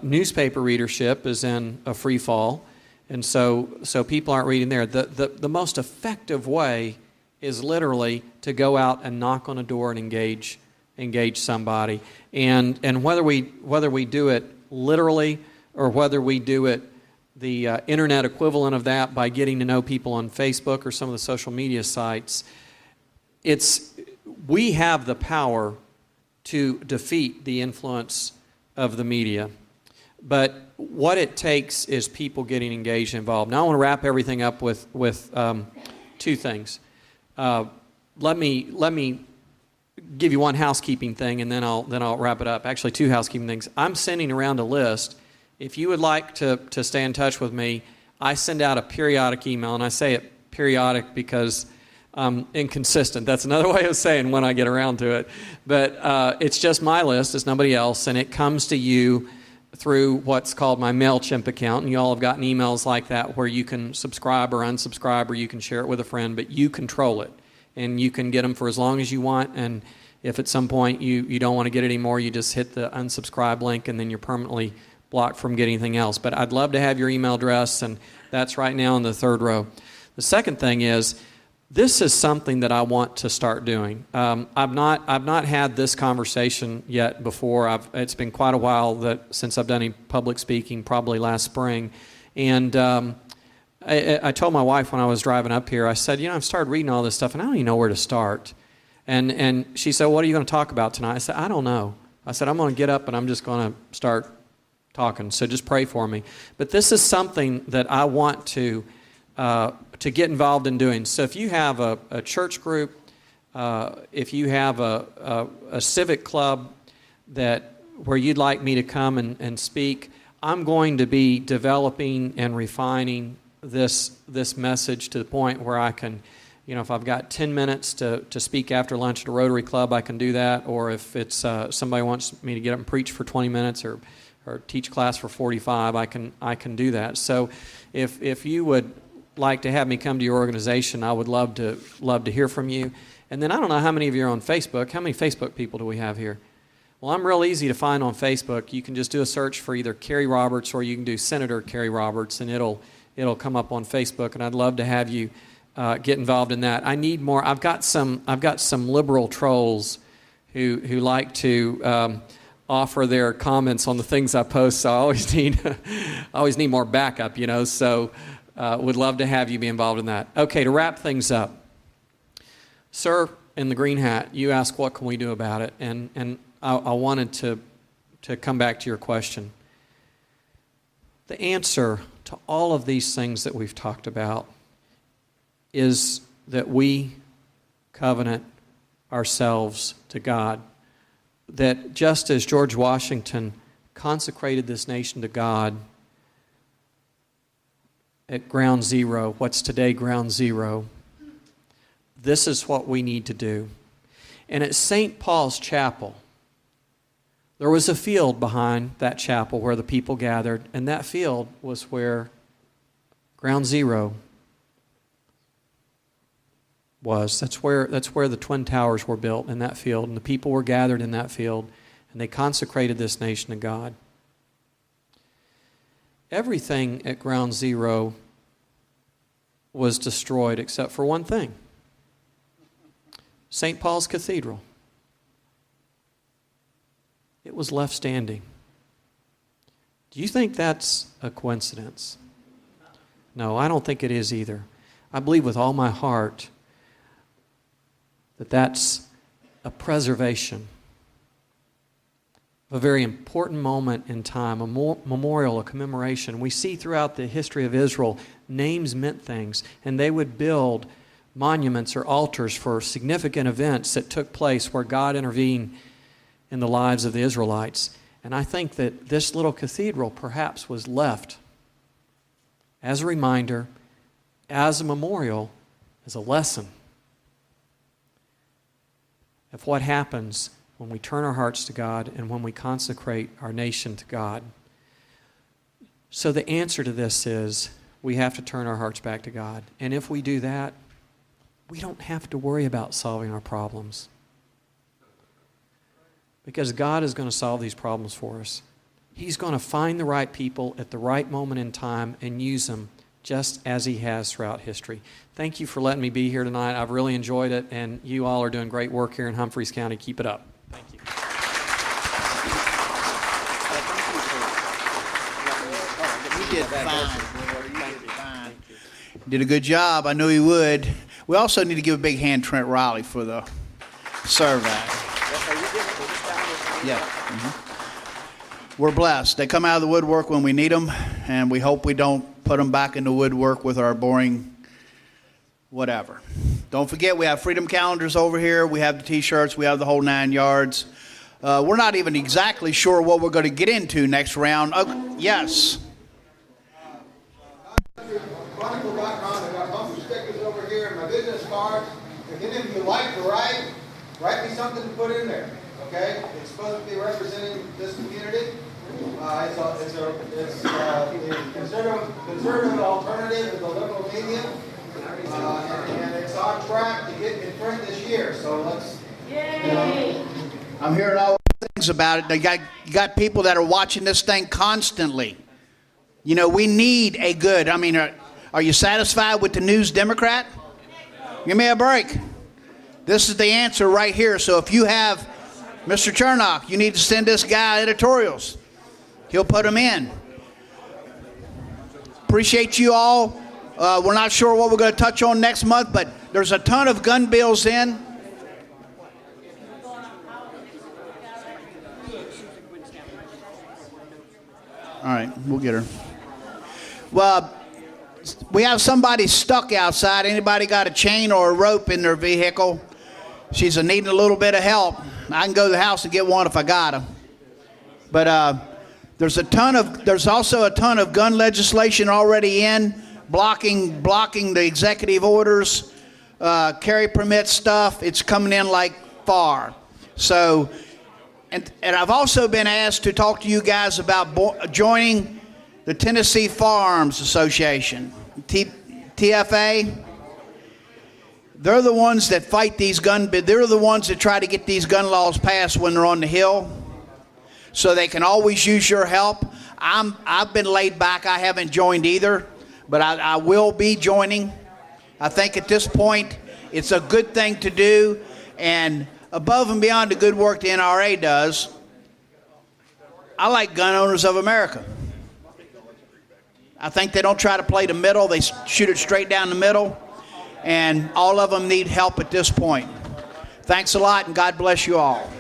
Newspaper readership is in a free fall, and so people aren't reading there. The most effective way is literally to go out and knock on a door and engage somebody. And whether we do it literally or whether we do it the internet equivalent of that by getting to know people on Facebook or some of the social media sites, we have the power to defeat the influence of the media. But what it takes is people getting engaged and involved. Now I want to wrap everything up with two things. Let me give you one housekeeping thing, and then I'll wrap it up. Actually, two housekeeping things. I'm sending around a list. If you would like to stay in touch with me, I send out a periodic email, and I say it periodic because I'm inconsistent. That's another way of saying when I get around to it. But it's just my list. It's nobody else, and it comes to you through what's called my MailChimp account, and you all have gotten emails like that where you can subscribe or unsubscribe, or you can share it with a friend, but you control it, and you can get them for as long as you want, and if at some point you don't want to get it anymore, you just hit the unsubscribe link, and then you're permanently blocked from getting anything else. But I'd love to have your email address, and that's right now in the third row. The second thing is, this is something that I want to start doing. I've not had this conversation yet before. It's been quite a while since I've done any public speaking, probably last spring. And I told my wife when I was driving up here, I said, I've started reading all this stuff, and I don't even know where to start. And she said, what are you going to talk about tonight? I said, I don't know. I said, I'm going to get up and I'm just going to start talking, so just pray for me. But this is something that I want to get involved in doing. So if you have a church group, if you have a civic club where you'd like me to come and speak, I'm going to be developing and refining this message to the point where I can, if I've got 10 minutes to speak after lunch at a Rotary Club, I can do that. Or if it's somebody wants me to get up and preach for 20 minutes or teach class for 45, I can do that. So if you would like to have me come to your organization, I would love to hear from you. And then I don't know how many of you are on Facebook. How many Facebook people do we have here? Well, I'm real easy to find on Facebook. You can just do a search for either Kerry Roberts, or you can do Senator Kerry Roberts, and it'll come up on Facebook. And I'd love to have you get involved in that. I need more. I've got some liberal trolls who like to offer their comments on the things I post. So I always need more backup. So. Would love to have you be involved in that. Okay, to wrap things up. Sir, in the green hat, you asked what can we do about it, and I wanted to come back to your question. The answer to all of these things that we've talked about is that we covenant ourselves to God. That just as George Washington consecrated this nation to God at ground zero, what's today ground zero, this is what we need to do. And at St. Paul's Chapel, there was a field behind that chapel where the people gathered, and that field was where ground zero was. That's where the Twin Towers were built, in that field, and the people were gathered in that field, and they consecrated this nation to God. Everything at ground zero was destroyed except for one thing: St. Paul's Cathedral. It was left standing. Do you think that's a coincidence? No, I don't think it is either. I believe with all my heart that that's a preservation of a very important moment in time, a memorial, a commemoration. We see throughout the history of Israel, names meant things, and they would build monuments or altars for significant events that took place where God intervened in the lives of the Israelites. And I think that this little cathedral perhaps was left as a reminder, as a memorial, as a lesson of what happens when we turn our hearts to God and when we consecrate our nation to God. So the answer to this is we have to turn our hearts back to God. And if we do that, we don't have to worry about solving our problems, because God is going to solve these problems for us. He's going to find the right people at the right moment in time and use them just as He has throughout history. Thank you for letting me be here tonight. I've really enjoyed it, and you all are doing great work here in Humphreys County. Keep it up. Thank you.
You did fine. Did a good job. I knew you would. We also need to give a big hand to Trent Riley for the survey. Yeah. Mm-hmm. We're blessed. They come out of the woodwork when we need them, and we hope we don't put them back in the woodwork with our boring whatever. Don't forget, we have freedom calendars over here. We have the T-shirts. We have the whole 9 yards. We're not even exactly sure what we're going to get into next round. Yes.
Chronicle.com. I got bumper stickers over here and my business cards. If any of you like to write me something to put in there. Okay? It's supposed to be representing this community. It's the conservative alternative to the liberal medium. And it's on track to get in print this year. So let's.
Yay!
I'm hearing all things about it. You got people that are watching this thing constantly. You know, we need a good. I mean, are you satisfied with the News Democrat? Give me a break. This is the answer right here. So if you have Mr. Chernock, you need to send this guy editorials. He'll put them in. Appreciate you all. We're not sure what we're going to touch on next month, but there's a ton of gun bills in. All right, we'll get her. Well, we have somebody stuck outside. Anybody got a chain or a rope in their vehicle? She's needing a little bit of help. I can go to the house and get one if I got them. But there's also a ton of gun legislation already in, blocking the executive orders, carry permit stuff. It's coming in like far. So, and I've also been asked to talk to you guys about joining the Tennessee Firearms Association, TFA. They're the ones that fight these they're the ones that try to get these gun laws passed when they're on the Hill. So they can always use your help. I've been laid back. I haven't joined either, but I will be joining. I think at this point it's a good thing to do, and above and beyond the good work the NRA does, I like Gun Owners of America. I think they don't try to play the middle. They shoot it straight down the middle, and all of them need help at this point. Thanks a lot, and God bless you all.